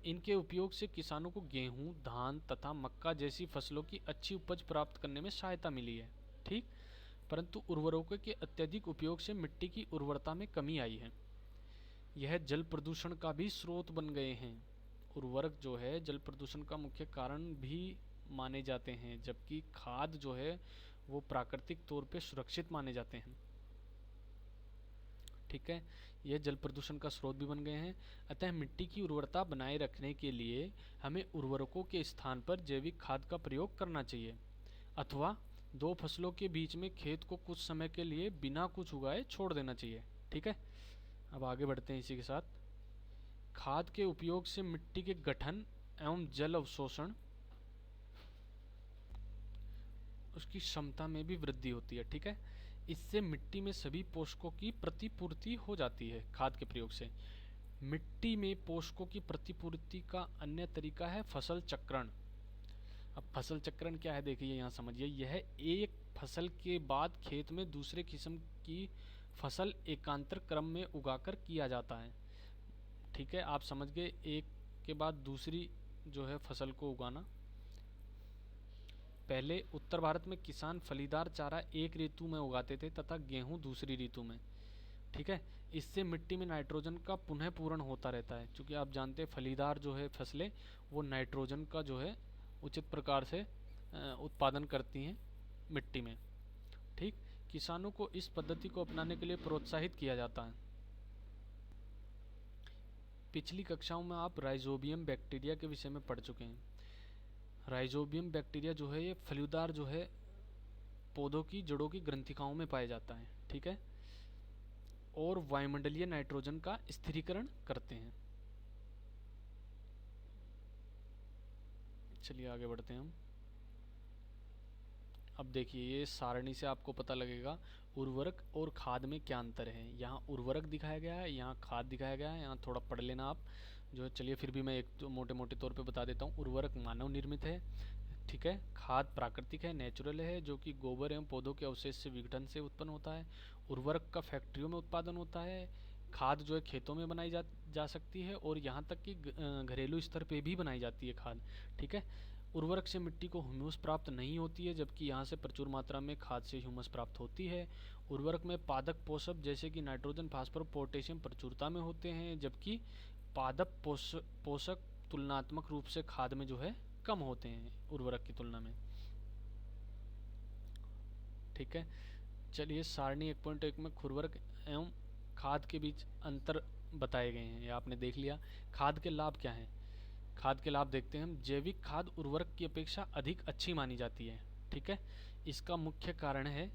S1: इनके उपयोग से किसानों को गेहूं, धान तथा मक्का जैसी फसलों की अच्छी उपज प्राप्त करने में सहायता मिली है। ठीक। परंतु उर्वरकों के अत्यधिक उपयोग से मिट्टी की उर्वरता में कमी आई है। यह जल प्रदूषण का भी स्रोत बन गए हैं। उर्वरक जो है जल प्रदूषण का मुख्य कारण भी माने जाते हैं, जबकि खाद जो है वो प्राकृतिक तौर पे सुरक्षित माने जाते हैं। ठीक है। यह जल प्रदूषण का स्रोत भी बन गए हैं। अतः मिट्टी की उर्वरता बनाए रखने के लिए हमें उर्वरकों के स्थान पर जैविक खाद का प्रयोग करना चाहिए, अथवा दो फसलों के बीच में खेत को कुछ समय के लिए बिना कुछ उगाए छोड़ देना चाहिए। ठीक है। अब आगे बढ़ते हैं इसी के साथ। खाद के उपयोग से मिट्टी के गठन एवं जल अवशोषण उसकी क्षमता में भी वृद्धि होती है। ठीक है। इससे मिट्टी में सभी पोषकों की प्रतिपूर्ति हो जाती है। खाद के प्रयोग से मिट्टी में पोषकों की प्रतिपूर्ति का अन्य तरीका है फसल चक्रण। अब फसल चक्रण क्या है देखिए यहाँ समझिए। यह एक फसल के बाद खेत में दूसरे किस्म की फसल एकांतर क्रम में उगाकर किया जाता है। ठीक है। आप समझ गए, एक के बाद दूसरी जो है फसल को उगाना। पहले उत्तर भारत में किसान फलीदार चारा एक ऋतु में उगाते थे तथा गेहूं दूसरी ऋतु में। ठीक है। इससे मिट्टी में नाइट्रोजन का पुनः पूरण होता रहता है, क्योंकि आप जानते हैं फलीदार जो है फसलें वो नाइट्रोजन का जो है उचित प्रकार से उत्पादन करती हैं मिट्टी में। ठीक। किसानों को इस पद्धति को अपनाने के लिए प्रोत्साहित किया जाता है। पिछली कक्षाओं में आप राइजोबियम बैक्टीरिया के विषय में पढ़ चुके हैं। राइजोबियम बैक्टीरिया जो है ये फलीदार जो है पौधों की जड़ों की ग्रंथिकाओं में पाया जाता है। ठीक है। और वायुमंडलीय नाइट्रोजन का स्थिरीकरण करते हैं। चलिए आगे बढ़ते हैं हम। अब देखिए ये सारणी से आपको पता लगेगा उर्वरक और खाद में क्या अंतर है। यहाँ उर्वरक दिखाया गया है, यहाँ खाद दिखाया गया है। यहाँ थोड़ा पढ़ लेना आप जो है। चलिए फिर भी मैं एक तो मोटे मोटे तौर पे बता देता हूँ। उर्वरक मानव निर्मित है। ठीक है। खाद प्राकृतिक है, नेचुरल है, जो कि गोबर एवं पौधों के अवशेष से विघटन से उत्पन्न होता है। उर्वरक का फैक्ट्रियों में उत्पादन होता है। खाद जो है खेतों में बनाई जा सकती है और यहाँ तक कि घरेलू स्तर पे भी बनाई जाती है खाद। ठीक है। उर्वरक से मिट्टी को ह्यूमस प्राप्त नहीं होती है, जबकि यहाँ से प्रचुर मात्रा में खाद से ह्यूमस प्राप्त होती है। उर्वरक में पादप पोषक जैसे कि नाइट्रोजन, फास्फोरस, पोटेशियम प्रचुरता में होते हैं, जबकि पादप पोषक तुलनात्मक रूप से खाद में जो है कम होते हैं उर्वरक की तुलना में। ठीक है। चलिए सारणी 1.1 में खुरवरक एवं खाद के बीच अंतर बताए गए हैं, ये आपने देख लिया। खाद के लाभ क्या हैं? खाद के लाभ देखते हैं हम। जैविक खाद उर्वरक की अपेक्षा अधिक अच्छी मानी जाती है, ठीक है। इसका मुख्य कारण है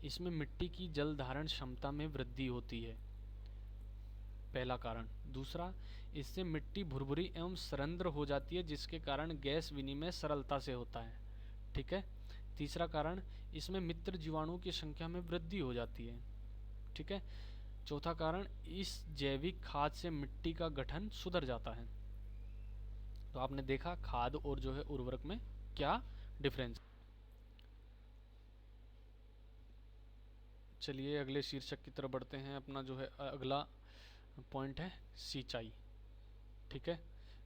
S1: इसमें मिट्टी की जल धारण क्षमता में वृद्धि होती है, पहला कारण। दूसरा, इससे मिट्टी भुरभुरी एवं सरंध्र हो जाती है, जिसके कारण गैस विनिमय सरलता से होता है, ठीक है। तीसरा कारण, इसमें मित्र जीवाणुओं की संख्या में वृद्धि हो जाती है, ठीक है। चौथा कारण, इस जैविक खाद से मिट्टी का गठन सुधर जाता है। तो आपने देखा खाद और जो है उर्वरक में क्या डिफरेंस। चलिए अगले शीर्षक की तरफ बढ़ते हैं। अपना जो है अगला पॉइंट है सिंचाई, ठीक है।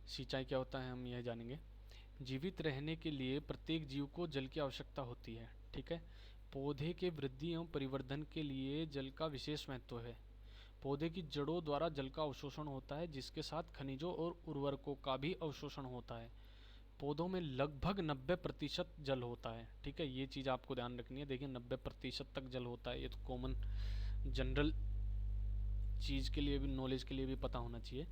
S1: सिंचाई क्या होता है हम यह जानेंगे। जीवित रहने के लिए प्रत्येक जीव को जल की आवश्यकता होती है, ठीक है। पौधे के वृद्धि एवं परिवर्धन के लिए जल का विशेष महत्व है। पौधे की जड़ों द्वारा जल का अवशोषण होता है, जिसके साथ खनिजों और उर्वरकों का भी अवशोषण होता है। पौधों में लगभग 90% जल होता है, ठीक है। ये चीज़ आपको ध्यान रखनी है। देखिए 90% तक जल होता है, ये तो कॉमन जनरल चीज़ के लिए भी, नॉलेज के लिए भी पता होना चाहिए।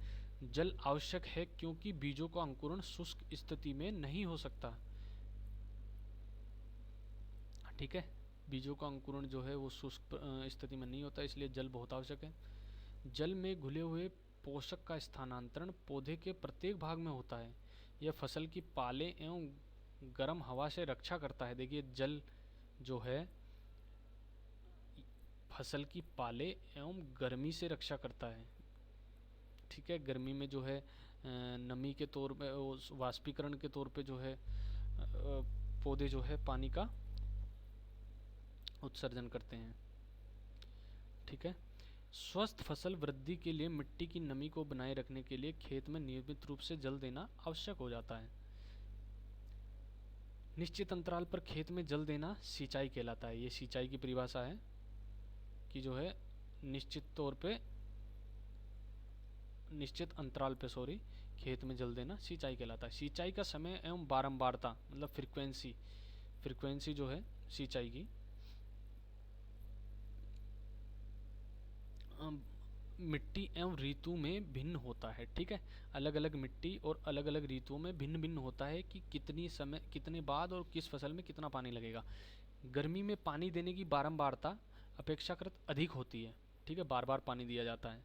S1: जल आवश्यक है क्योंकि बीजों का अंकुरण शुष्क स्थिति में नहीं हो सकता, ठीक है। बीजों का अंकुरण जो है वो शुष्क स्थिति में नहीं होता, इसलिए जल बहुत आवश्यक है। जल में घुले हुए पोषक का स्थानांतरण पौधे के प्रत्येक भाग में होता है। यह फसल की पाले एवं गर्म हवा से रक्षा करता है। देखिए जल जो है फसल की पाले एवं गर्मी से रक्षा करता है, ठीक है। गर्मी में जो है नमी के तौर पे, वाष्पीकरण के तौर पे जो है पौधे जो है पानी का उत्सर्जन करते हैं, ठीक है। स्वस्थ फसल वृद्धि के लिए मिट्टी की नमी को बनाए रखने के लिए खेत में नियमित रूप से जल देना आवश्यक हो जाता है। निश्चित अंतराल पर खेत में जल देना सिंचाई कहलाता है। ये सिंचाई की परिभाषा है कि जो है निश्चित अंतराल पे खेत में जल देना सिंचाई कहलाता है। सिंचाई का समय एवं बारंबारता मतलब फ्रीक्वेंसी जो है सिंचाई की मिट्टी एवं ऋतु में भिन्न होता है, ठीक है। अलग अलग मिट्टी और अलग अलग ऋतुओं में भिन्न भिन्न होता है कि कितने बाद और किस फसल में कितना पानी लगेगा। गर्मी में पानी देने की बारंबारता अपेक्षाकृत अधिक होती है, ठीक है। बार बार पानी दिया जाता है।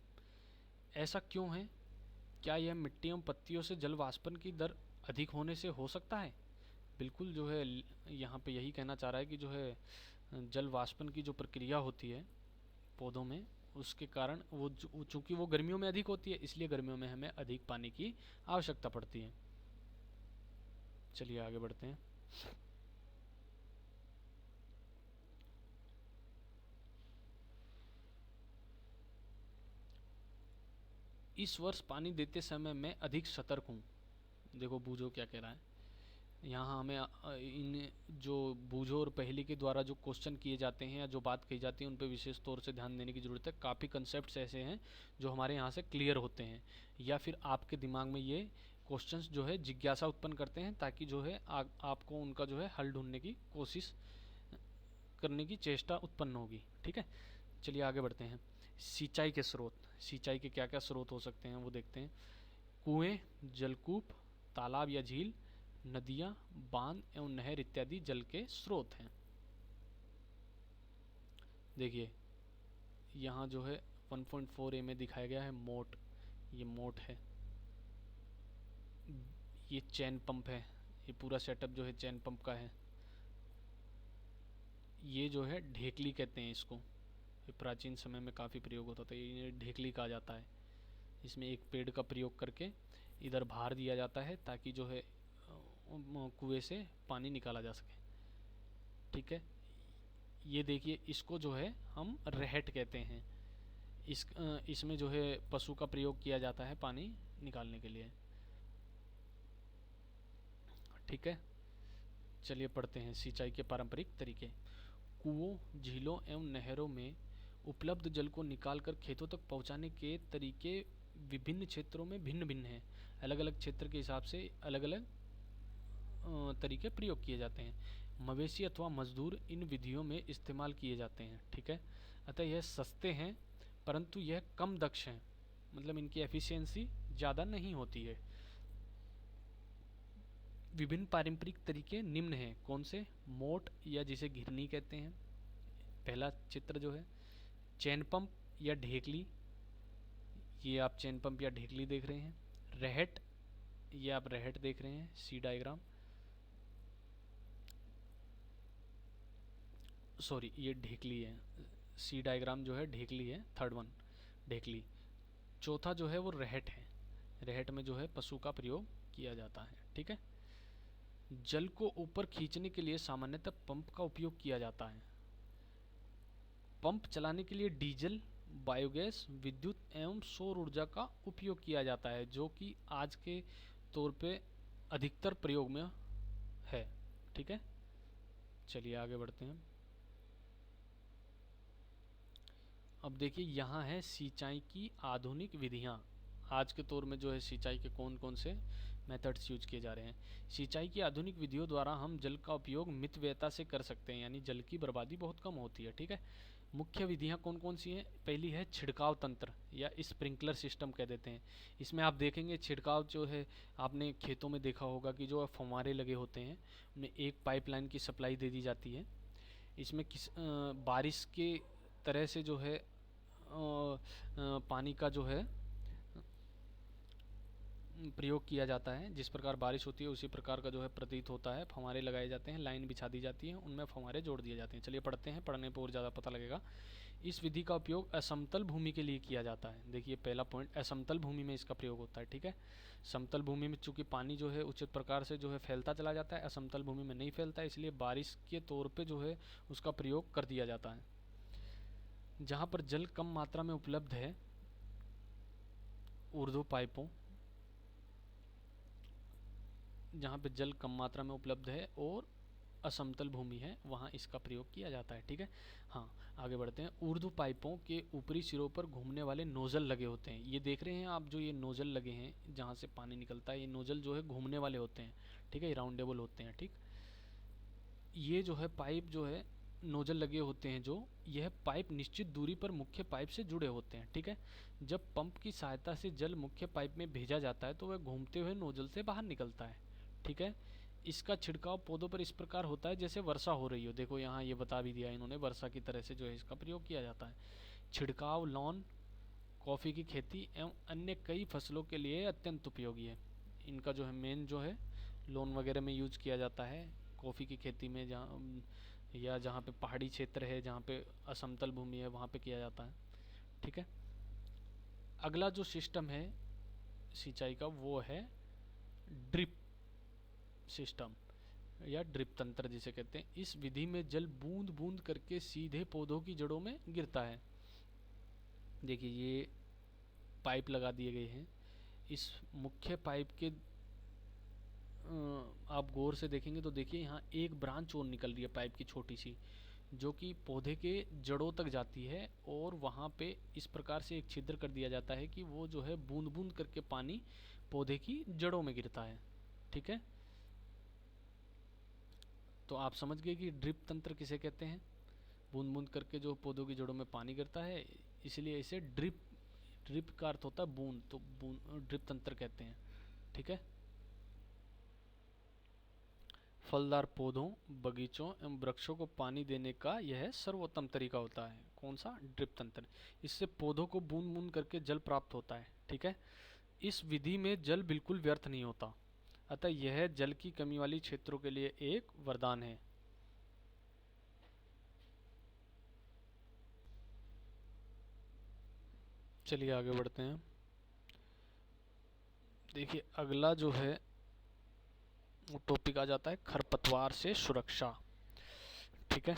S1: ऐसा क्यों है? क्या यह मिट्टी एवं पत्तियों से जल वाष्पन की दर अधिक होने से हो सकता है? बिल्कुल जो है यहाँ पे यही कहना चाह रहा है कि जो है जल वाष्पन की जो प्रक्रिया होती है पौधों में, उसके कारण वो चूँकि वो गर्मियों में अधिक होती है, इसलिए गर्मियों में हमें अधिक पानी की आवश्यकता पड़ती है। चलिए आगे बढ़ते हैं। इस वर्ष पानी देते समय मैं अधिक सतर्क हूँ। देखो बूझो क्या कह रहा है यहाँ हमें। इन जो बूझो और पहेली के द्वारा जो क्वेश्चन किए जाते हैं या जो बात कही जाती है उन पर विशेष तौर से ध्यान देने की ज़रूरत है। काफ़ी कंसेप्ट्स ऐसे हैं जो हमारे यहाँ से क्लियर होते हैं, या फिर आपके दिमाग में ये क्वेश्चंस जो है जिज्ञासा उत्पन्न करते हैं, ताकि जो है आपको उनका जो है हल ढूंढने की कोशिश करने की चेष्टा उत्पन्न होगी, ठीक है। चलिए आगे बढ़ते हैं। सिंचाई के स्रोत, सिंचाई के क्या क्या स्रोत हो सकते हैं वो देखते हैं। कुएँ, जलकूप, तालाब या झील, नदियाँ, बांध एवं नहर इत्यादि जल के स्रोत हैं। देखिए यहाँ जो है 1.4a में दिखाया गया है मोट, ये मोट है। ये चैन पंप है, ये पूरा सेटअप जो है चैन पंप का है। ये जो है ढेकली कहते हैं इसको, ये प्राचीन समय में काफ़ी प्रयोग होता था, ये ढेकली कहा जाता है। इसमें एक पेड़ का प्रयोग करके इधर भार दिया जाता है ताकि जो है कुएं से पानी निकाला जा सके, ठीक है। ये देखिए इसको जो है हम रहट कहते हैं। इसमें जो है पशु का प्रयोग किया जाता है पानी निकालने के लिए, ठीक है। चलिए पढ़ते हैं सिंचाई के पारंपरिक तरीके। कुओं, झीलों एवं नहरों में उपलब्ध जल को निकालकर खेतों तक पहुंचाने के तरीके विभिन्न क्षेत्रों में भिन्न भिन्न हैं। अलग अलग क्षेत्र के हिसाब से अलग अलग तरीके प्रयोग किए जाते हैं। मवेशी अथवा मजदूर इन विधियों में इस्तेमाल किए जाते हैं। ठीक है, अतः यह सस्ते हैं परंतु यह कम दक्ष हैं, मतलब इनकी एफिशिएंसी ज़्यादा नहीं होती है। विभिन्न पारंपरिक तरीके निम्न हैं। कौन से? मोट या जिसे घिरनी कहते हैं, पहला चित्र जो है। चैन पंप या ढेकली, ये आप चैन पंप या ढेकली देख रहे हैं। रहट, ये आप रहट देख रहे हैं, सी डायग्राम, सॉरी ये ढेकली है, सी डायग्राम जो है ढेकली है, थर्ड वन ढेकली। चौथा जो है वो रहट है, रहट में जो है पशु का प्रयोग किया जाता है। ठीक है, जल को ऊपर खींचने के लिए सामान्यतः पंप का उपयोग किया जाता है। पंप चलाने के लिए डीजल, बायोगैस, विद्युत एवं सौर ऊर्जा का उपयोग किया जाता है, जो कि आज के तौर पे अधिकतर प्रयोग में है। ठीक है, चलिए आगे बढ़ते हैं। अब देखिए यहाँ है सिंचाई की आधुनिक विधियाँ। आज के दौर में जो है सिंचाई के कौन कौन से मेथड्स यूज किए जा रहे हैं। सिंचाई की आधुनिक विधियों द्वारा हम जल का उपयोग मितव्ययता से कर सकते हैं, यानी जल की बर्बादी बहुत कम होती है। ठीक है, मुख्य विधियाँ कौन कौन सी हैं? पहली है छिड़काव तंत्र या स्प्रिंकलर सिस्टम कह देते हैं। इसमें आप देखेंगे छिड़काव जो है, आपने खेतों में देखा होगा कि जो फव्वारे लगे होते हैं उनमें एक पाइपलाइन की सप्लाई दे दी जाती है। इसमें बारिश के तरह से जो है पानी का जो है प्रयोग किया जाता है। जिस प्रकार बारिश होती है उसी प्रकार का जो है प्रतीत होता है। फव्वारे लगाए जाते हैं, लाइन बिछा दी जाती है, उनमें फव्वारे जोड़ दिए जाते हैं। चलिए पढ़ते हैं, पढ़ने पर और ज़्यादा पता लगेगा। इस विधि का उपयोग असमतल भूमि के लिए किया जाता है। देखिए पहला पॉइंट, असमतल भूमि में इसका प्रयोग होता है। ठीक है, समतल भूमि में चूंकि पानी जो है उचित प्रकार से जो है फैलता चला जाता है, असमतल भूमि में नहीं फैलता है, इसलिए बारिश के तौर पर जो है उसका प्रयोग कर दिया जाता है। जहाँ पर जल कम मात्रा में उपलब्ध है, ऊर्ध्व पाइपों, जहाँ पे जल कम मात्रा में उपलब्ध है और असमतल भूमि है, वहाँ इसका प्रयोग किया जाता है। ठीक है, हाँ आगे बढ़ते हैं। ऊर्ध्व पाइपों के ऊपरी सिरों पर घूमने वाले नोजल लगे होते हैं। ये देख रहे हैं आप, जो ये नोजल लगे हैं जहाँ से पानी निकलता है, ये नोजल जो है घूमने वाले होते हैं। ठीक है, राउंडेबल होते हैं। ठीक, ये जो है पाइप जो है नोजल लगे होते हैं, जो यह पाइप निश्चित दूरी पर मुख्य पाइप से जुड़े होते हैं। ठीक है, जब पंप की सहायता से जल मुख्य पाइप में भेजा जाता है तो वह घूमते हुए नोजल से बाहर निकलता है। ठीक है, इसका छिड़काव पौधों पर इस प्रकार होता है जैसे वर्षा हो रही हो। देखो यहाँ ये बता भी दिया इन्होंने, वर्षा की तरह से जो है इसका प्रयोग किया जाता है। छिड़काव लॉन, कॉफ़ी की खेती एवं अन्य कई फसलों के लिए अत्यंत उपयोगी है। इनका जो है मेन जो है लॉन वगैरह में यूज किया जाता है, कॉफ़ी की खेती में, जहाँ या जहाँ पे पहाड़ी क्षेत्र है, जहाँ पे असमतल भूमि है, वहाँ पे किया जाता है। ठीक है, अगला जो सिस्टम है सिंचाई का वो है ड्रिप सिस्टम या ड्रिप तंत्र जिसे कहते हैं। इस विधि में जल बूंद बूंद करके सीधे पौधों की जड़ों में गिरता है। देखिए ये पाइप लगा दिए गए हैं, इस मुख्य पाइप के आप गौर से देखेंगे तो देखिए यहाँ एक ब्रांच और निकल रही है पाइप की छोटी सी, जो कि पौधे के जड़ों तक जाती है, और वहाँ पे इस प्रकार से एक छिद्र कर दिया जाता है कि वो जो है बूंद बूंद करके पानी पौधे की जड़ों में गिरता है। ठीक है, तो आप समझ गए कि ड्रिप तंत्र किसे कहते हैं। बूंद बूंद करके जो पौधों की जड़ों में पानी गिरता है, इसलिए इसे ड्रिप, ड्रिप का अर्थ होता है बूंद, तो बूंद ड्रिप तंत्र कहते हैं। ठीक है, फलदार पौधों, बगीचों एवं वृक्षों को पानी देने का यह सर्वोत्तम तरीका होता है। कौन सा? ड्रिप तंत्र। इससे पौधों को बूंद बूंद करके जल प्राप्त होता है। ठीक है, इस विधि में जल बिल्कुल व्यर्थ नहीं होता, अतः यह जल की कमी वाली क्षेत्रों के लिए एक वरदान है। चलिए आगे बढ़ते हैं। देखिए अगला जो है वो टॉपिक आ जाता है खरपतवार से सुरक्षा। ठीक है,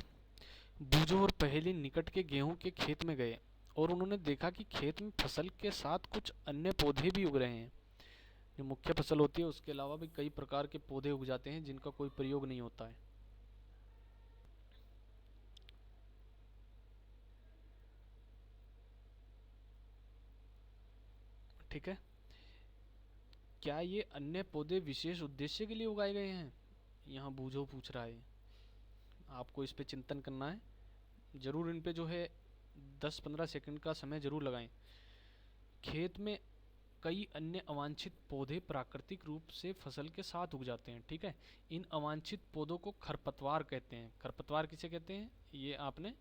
S1: बूझो और पहेली निकट के गेहूं के खेत में गए और उन्होंने देखा कि खेत में फसल के साथ कुछ अन्य पौधे भी उग रहे हैं। जो मुख्य फसल होती है उसके अलावा भी कई प्रकार के पौधे उग जाते हैं जिनका कोई प्रयोग नहीं होता है। ठीक है, क्या ये अन्य पौधे विशेष उद्देश्य के लिए उगाए गए हैं? यहाँ बूझो पूछ रहा है। आपको इस पे चिंतन करना है, ज़रूर इन पे जो है 10-15 सेकंड का समय ज़रूर लगाएं। खेत में कई अन्य अवांछित पौधे प्राकृतिक रूप से फसल के साथ उग जाते हैं, ठीक है। इन अवांछित पौधों को खरपतवार कहते हैं। खरपतवार किसे कहते हैं ये आपने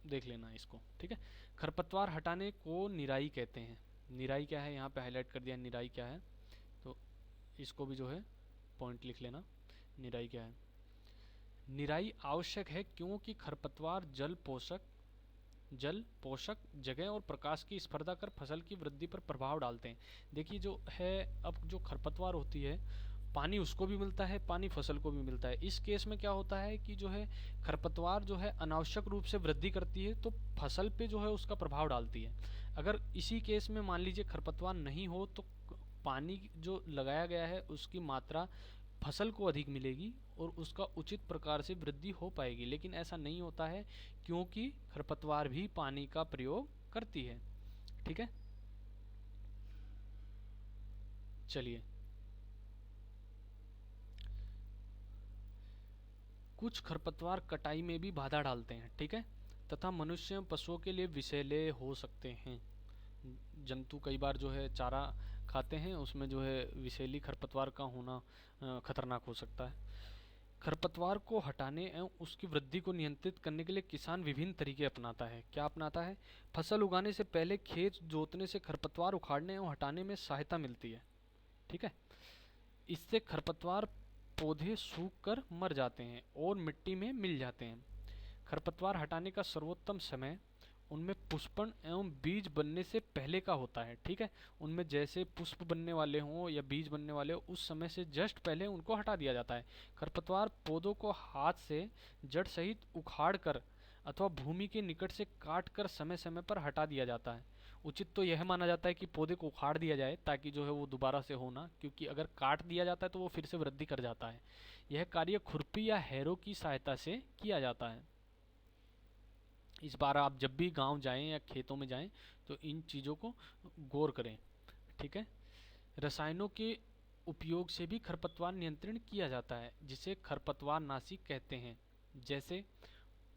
S1: देख लेना इसको, ठीक है। खरपतवार हटाने को निराई कहते हैं। निराई क्या है, यहाँ पे हाईलाइट कर दिया निराई क्या है, तो इसको भी जो है पॉइंट लिख लेना, निराई क्या है। निराई आवश्यक है क्योंकि खरपतवार जल पोषक जगह और प्रकाश की स्पर्धा कर फसल की वृद्धि पर प्रभाव डालते हैं। देखिए जो है, अब जो खरपतवार होती है पानी उसको भी मिलता है, पानी फसल को भी मिलता है। इस केस में क्या होता है कि जो है खरपतवार जो है अनावश्यक रूप से वृद्धि करती है तो फसल पे जो है उसका प्रभाव डालती है। अगर इसी केस में मान लीजिए खरपतवार नहीं हो तो पानी जो लगाया गया है उसकी मात्रा फसल को अधिक मिलेगी और उसका उचित प्रकार से वृद्धि हो पाएगी। लेकिन ऐसा नहीं होता है क्योंकि खरपतवार भी पानी का प्रयोग करती है, ठीक है। चलिए, कुछ खरपतवार कटाई में भी बाधा डालते हैं, ठीक है, तथा मनुष्य एवं पशुओं के लिए विषैले हो सकते हैं। जंतु कई बार जो है चारा खाते हैं, उसमें जो है विषैली खरपतवार का होना खतरनाक हो सकता है। खरपतवार को हटाने एवं उसकी वृद्धि को नियंत्रित करने के लिए किसान विभिन्न तरीके अपनाता है। क्या अपनाता है? फसल उगाने से पहले खेत जोतने से खरपतवार उखाड़ने एवं हटाने में सहायता मिलती है, ठीक है। इससे खरपतवार पौधे सूख कर मर जाते हैं और मिट्टी में मिल जाते हैं। खरपतवार हटाने का सर्वोत्तम समय उनमें पुष्पन एवं बीज बनने से पहले का होता है, ठीक है। उनमें जैसे पुष्प बनने वाले हों या बीज बनने वाले हो उस समय से जस्ट पहले उनको हटा दिया जाता है। खरपतवार पौधों को हाथ से जड़ सहित उखाड़ कर अथवा भूमि के निकट से काट कर समय समय पर हटा दिया जाता है। उचित तो यह माना जाता है कि पौधे को उखाड़ दिया जाए ताकि जो है वो दोबारा से हो ना, क्योंकि अगर काट दिया जाता है तो वो फिर से वृद्धि कर जाता है। यह कार्य खुरपी या हैरो की सहायता से किया जाता है। इस बार आप जब भी गांव जाएं या खेतों में जाएं तो इन चीज़ों को गौर करें, ठीक है। रसायनों के उपयोग से भी खरपतवार नियंत्रण किया जाता है जिसे खरपतवार नाशी कहते हैं। जैसे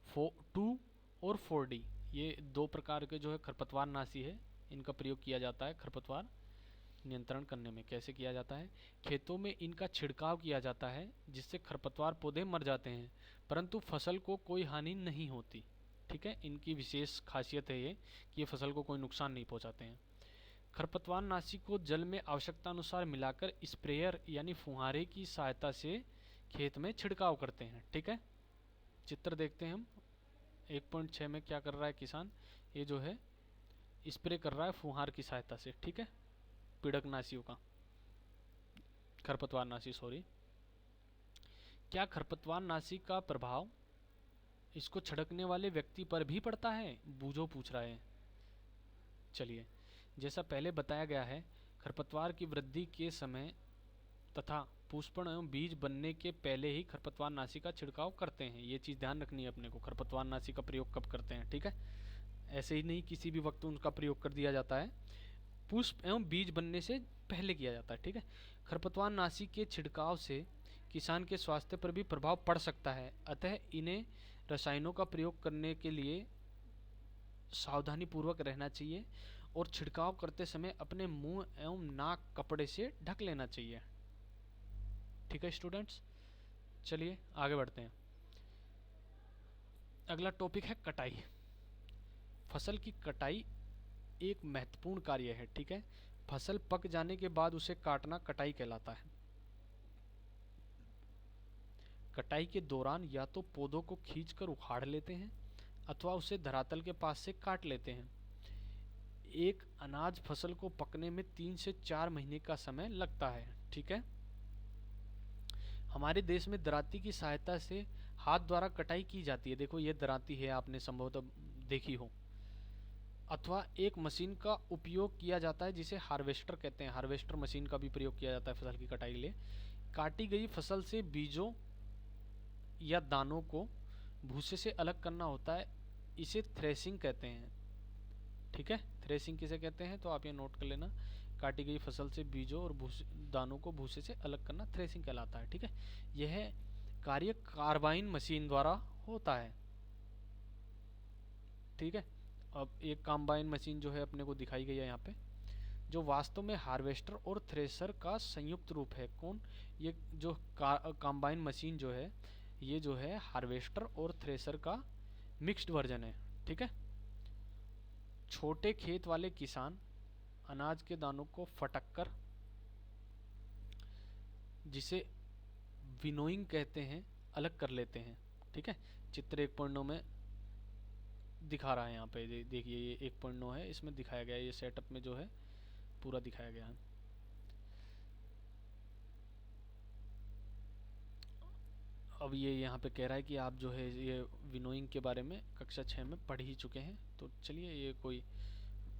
S1: 2 और 4D, ये दो प्रकार के जो है खरपतवार नाशी है, इनका प्रयोग किया जाता है खरपतवार नियंत्रण करने में। कैसे किया जाता है? खेतों में इनका छिड़काव किया जाता है जिससे खरपतवार पौधे मर जाते हैं परंतु फसल को कोई हानि नहीं होती, ठीक है। इनकी विशेष खासियत है ये कि ये फसल को कोई नुकसान नहीं पहुंचाते हैं। खरपतवार नाशी को जल में आवश्यकता अनुसार मिलाकर स्प्रेयर यानी फुहारे की सहायता से खेत में छिड़काव करते हैं, ठीक है। चित्र देखते हैं हम। 1.6 में क्या कर रहा है किसान, ये जो है स्प्रे कर रहा है फुहार की सहायता से, ठीक है, पीड़कनाशियों का, खरपतवार नाशी सॉरी। क्या खरपतवार नाशी का प्रभाव इसको छिड़कने वाले व्यक्ति पर भी पड़ता है, बूझो पूछ रहा है। चलिए, जैसा पहले बताया गया है, खरपतवार की वृद्धि के समय तथा पुष्पन एवं बीज बनने के पहले ही खरपतवार नाशी का छिड़काव करते हैं। ये चीज़ ध्यान रखनी है अपने को, खरपतवार नाशी का प्रयोग कब करते हैं, ठीक है। ऐसे ही नहीं किसी भी वक्त उनका प्रयोग कर दिया जाता है, पुष्प एवं बीज बनने से पहले किया जाता है, ठीक है। खरपतवार नाशी के छिड़काव से किसान के स्वास्थ्य पर भी प्रभाव पड़ सकता है, अतः इन्हें रसायनों का प्रयोग करने के लिए सावधानी पूर्वक रहना चाहिए और छिड़काव करते समय अपने मुंह एवं नाक कपड़े से ढक लेना चाहिए, ठीक है स्टूडेंट्स। चलिए आगे बढ़ते हैं। अगला टॉपिक है कटाई। फसल की कटाई एक महत्वपूर्ण कार्य है, ठीक है। फसल पक जाने के बाद उसे काटना कटाई कहलाता है। कटाई के दौरान या तो पौधों को खींचकर उखाड़ लेते हैं अथवा उसे धरातल के पास से काट लेते हैं। एक अनाज फसल को पकने में 3 से 4 महीने का समय लगता है, ठीक है। हमारे देश में दराती की सहायता से हाथ द्वारा कटाई की जाती है। देखो ये दराती है, आपने संभवतः देखी हो। अथवा एक मशीन का उपयोग किया जाता है जिसे हार्वेस्टर कहते हैं। हार्वेस्टर मशीन का भी प्रयोग किया जाता है फसल की कटाई के लिए। काटी गई फसल से बीजों या दानों को भूसे से अलग करना होता है, इसे थ्रेसिंग कहते हैं, ठीक है। थ्रेसिंग किसे कहते हैं तो आप ये नोट कर लेना। काटी गई फसल से बीजों और दानों को भूसे से अलग करना थ्रेसिंग कहलाता है। ठीक है, यह कार्य कार्बाइन मशीन द्वारा होता है। ठीक है, अब एक कंबाइन मशीन जो है अपने को दिखाई गई है यहाँ पे, जो वास्तव में हार्वेस्टर और थ्रेसर का संयुक्त रूप है। कौन? ये जो कंबाइन मशीन जो है, ये जो है हार्वेस्टर और थ्रेसर का मिक्स्ड वर्जन है। ठीक है, छोटे खेत वाले किसान अनाज के दानों को फटक कर, जिसे विनोइंग कहते हैं, अलग कर लेते हैं। ठीक है, चित्र 1.9 में दिखा रहा है यहाँ पे, देखिए ये 1.9 है, इसमें दिखाया गया है, ये सेटअप में जो है पूरा दिखाया गया है। अब ये यहाँ पे कह रहा है कि आप जो है ये विनोइंग के बारे में कक्षा 6 में पढ़ ही चुके हैं, तो चलिए ये कोई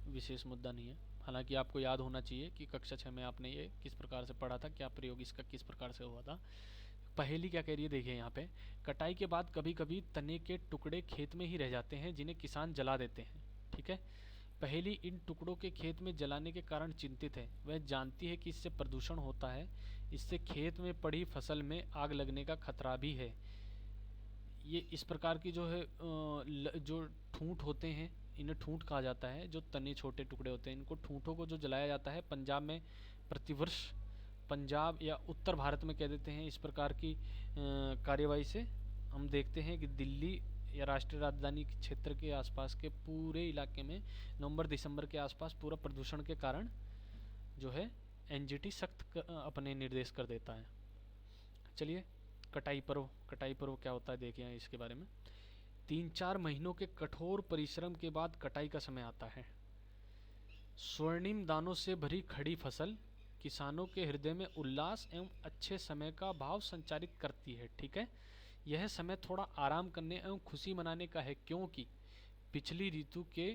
S1: विशेष मुद्दा नहीं है। हालांकि आपको याद होना चाहिए कि कक्षा 6 में आपने ये किस प्रकार से पढ़ा था, क्या प्रयोग इसका किस प्रकार से हुआ था। पहेली क्या कह रही है देखिए यहाँ पे, कटाई के बाद कभी कभी तने के टुकड़े खेत में ही रह जाते हैं जिन्हें किसान जला देते हैं। ठीक है, पहेली इन टुकड़ों के खेत में जलाने के कारण चिंतित है। वह जानती है कि इससे प्रदूषण होता है, इससे खेत में पड़ी फसल में आग लगने का खतरा भी है। ये इस प्रकार की जो है जो ठूंठ होते हैं, इन्हें ठूंठ कहा जाता है। जो तने छोटे टुकड़े होते हैं, इनको ठूंठों को जो जलाया जाता है पंजाब में प्रतिवर्ष, पंजाब या उत्तर भारत में कह देते हैं, इस प्रकार की कार्यवाही से हम देखते हैं कि दिल्ली या राष्ट्रीय राजधानी क्षेत्र के आसपास के पूरे इलाके में नवंबर दिसंबर के आसपास पूरा प्रदूषण के कारण जो है एनजीटी सख्त अपने निर्देश कर देता है। चलिए, कटाई पर्व क्या होता है देखिए इसके बारे में। 3-4 महीनों के कठोर परिश्रम के बाद कटाई का समय आता है। स्वर्णिम दानों से भरी खड़ी फसल किसानों के हृदय में उल्लास एवं अच्छे समय का भाव संचारित करती है। ठीक है, यह समय थोड़ा आराम करने एवं खुशी मनाने का है, क्योंकि पिछली ऋतु के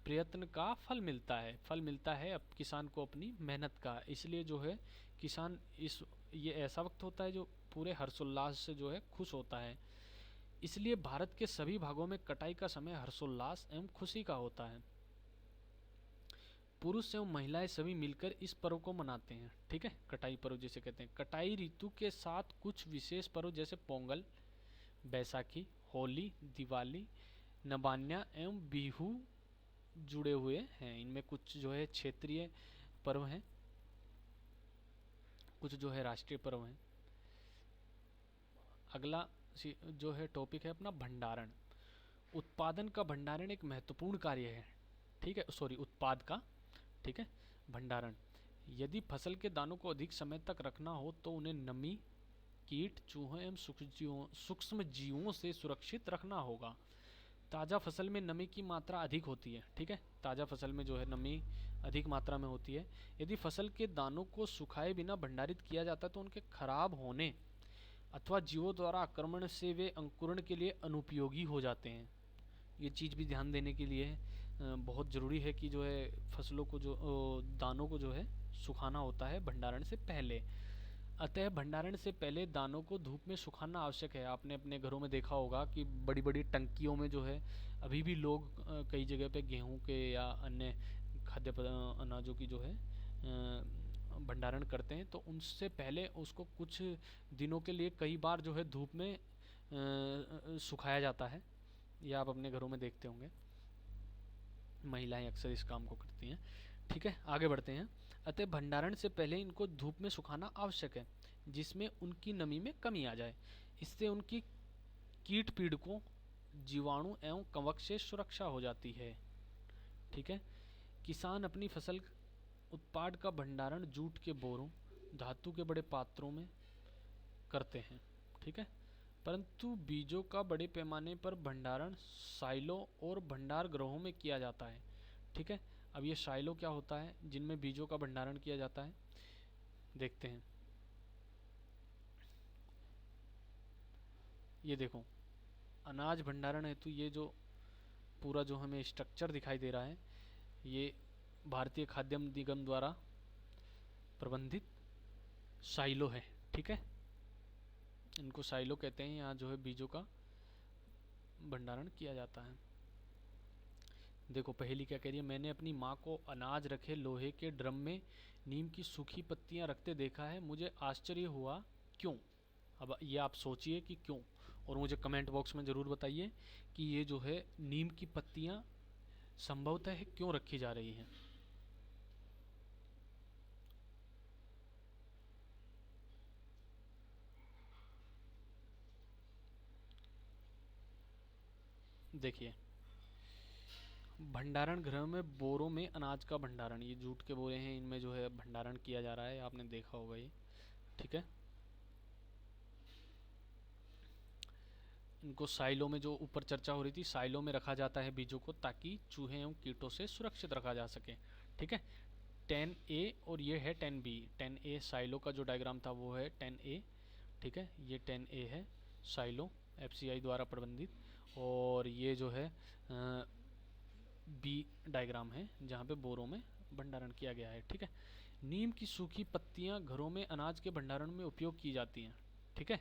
S1: प्रयत्न का फल मिलता है अब किसान को अपनी मेहनत का। इसलिए जो है किसान ये ऐसा वक्त होता है जो पूरे हर्षोल्लास से जो है खुश होता है। इसलिए भारत के सभी भागों में कटाई का समय हर्षोल्लास एवं खुशी का होता है। पुरुष एवं महिलाएं सभी मिलकर इस पर्व को मनाते हैं। ठीक है, कटाई पर्व जिसे कहते हैं। कटाई ऋतु के साथ कुछ विशेष पर्व जैसे पोंगल, बैसाखी, होली, दिवाली, नबान्या एवं बिहू जुड़े हुए हैं। इनमें कुछ जो है क्षेत्रीय पर्व हैं, कुछ जो है राष्ट्रीय पर्व हैं। अगला जो है टॉपिक है अपना भंडारण। उत्पादन का भंडारण एक महत्वपूर्ण कार्य है। ठीक है, सॉरी, उत्पाद का। ठीक है, भंडारण। यदि फसल के दानों को अधिक समय तक रखना हो तो उन्हें नमी, कीट, चूहों एवं सूक्ष्म जीवों से सुरक्षित रखना होगा। ताज़ा फसल में नमी की मात्रा अधिक होती है। ठीक है, ताज़ा फसल में जो है नमी अधिक मात्रा में होती है। यदि फसल के दानों को सुखाए बिना भंडारित किया जाता है तो उनके खराब होने अथवा जीवों द्वारा आक्रमण से वे अंकुरण के लिए अनुपयोगी हो जाते हैं। ये चीज़ भी ध्यान देने के लिए बहुत ज़रूरी है कि जो है फसलों को जो दानों को जो है सुखाना होता है भंडारण से पहले। अतः भंडारण से पहले दानों को धूप में सुखाना आवश्यक है। आपने अपने घरों में देखा होगा कि बड़ी बड़ी टंकियों में जो है अभी भी लोग कई जगह पे गेहूं के या अन्य खाद्य अनाजों की जो है भंडारण करते हैं, तो उनसे पहले उसको कुछ दिनों के लिए कई बार जो है धूप में सुखाया जाता है। यह आप अपने घरों में देखते होंगे, महिलाएं अक्सर इस काम को करती हैं। ठीक है, आगे बढ़ते हैं। अतः भंडारण से पहले इनको धूप में सुखाना आवश्यक है, जिसमें उनकी नमी में कमी आ जाए। इससे उनकी कीट पीड़कों, जीवाणु एवं कवक से सुरक्षा हो जाती है। ठीक है, किसान अपनी फसल उत्पाद का भंडारण जूट के बोरों, धातु के बड़े पात्रों में करते हैं। ठीक है, परंतु बीजों का बड़े पैमाने पर भंडारण साइलो और भंडार गृहों में किया जाता है। ठीक है, अब ये साइलो क्या होता है जिनमें बीजों का भंडारण किया जाता है, देखते हैं। ये देखो, अनाज भंडारण हेतु ये जो पूरा जो हमें स्ट्रक्चर दिखाई दे रहा है, ये भारतीय खाद्य निगम द्वारा प्रबंधित साइलो है। ठीक है, इनको साइलो कहते हैं। यहाँ जो है बीजों का भंडारण किया जाता है। देखो पहेली क्या कह रही है, मैंने अपनी माँ को अनाज रखे लोहे के ड्रम में नीम की सूखी पत्तियां रखते देखा है, मुझे आश्चर्य हुआ क्यों। अब ये आप सोचिए कि क्यों, और मुझे कमेंट बॉक्स में ज़रूर बताइए कि ये जो है नीम की पत्तियां संभवतः क्यों रखी जा रही हैं। देखिए, भंडारण गृह में बोरों में अनाज का भंडारण, ये जूट के बोरे हैं, इनमें जो है भंडारण किया जा रहा है, आपने देखा होगा ये। ठीक है, इनको साइलों में, जो ऊपर चर्चा हो रही थी, साइलों में रखा जाता है बीजों को ताकि चूहे एवं कीटों से सुरक्षित रखा जा सके। ठीक है, 10A और ये है 10B। 10A साइलो का जो डायग्राम था वो है 10A। ठीक है, ये 10A है साइलो, FCI द्वारा प्रबंधित, और ये जो है बी डायग्राम है जहाँ पे बोरों में भंडारण किया गया है। ठीक है, नीम की सूखी पत्तियां घरों में अनाज के भंडारण में उपयोग की जाती हैं। ठीक है,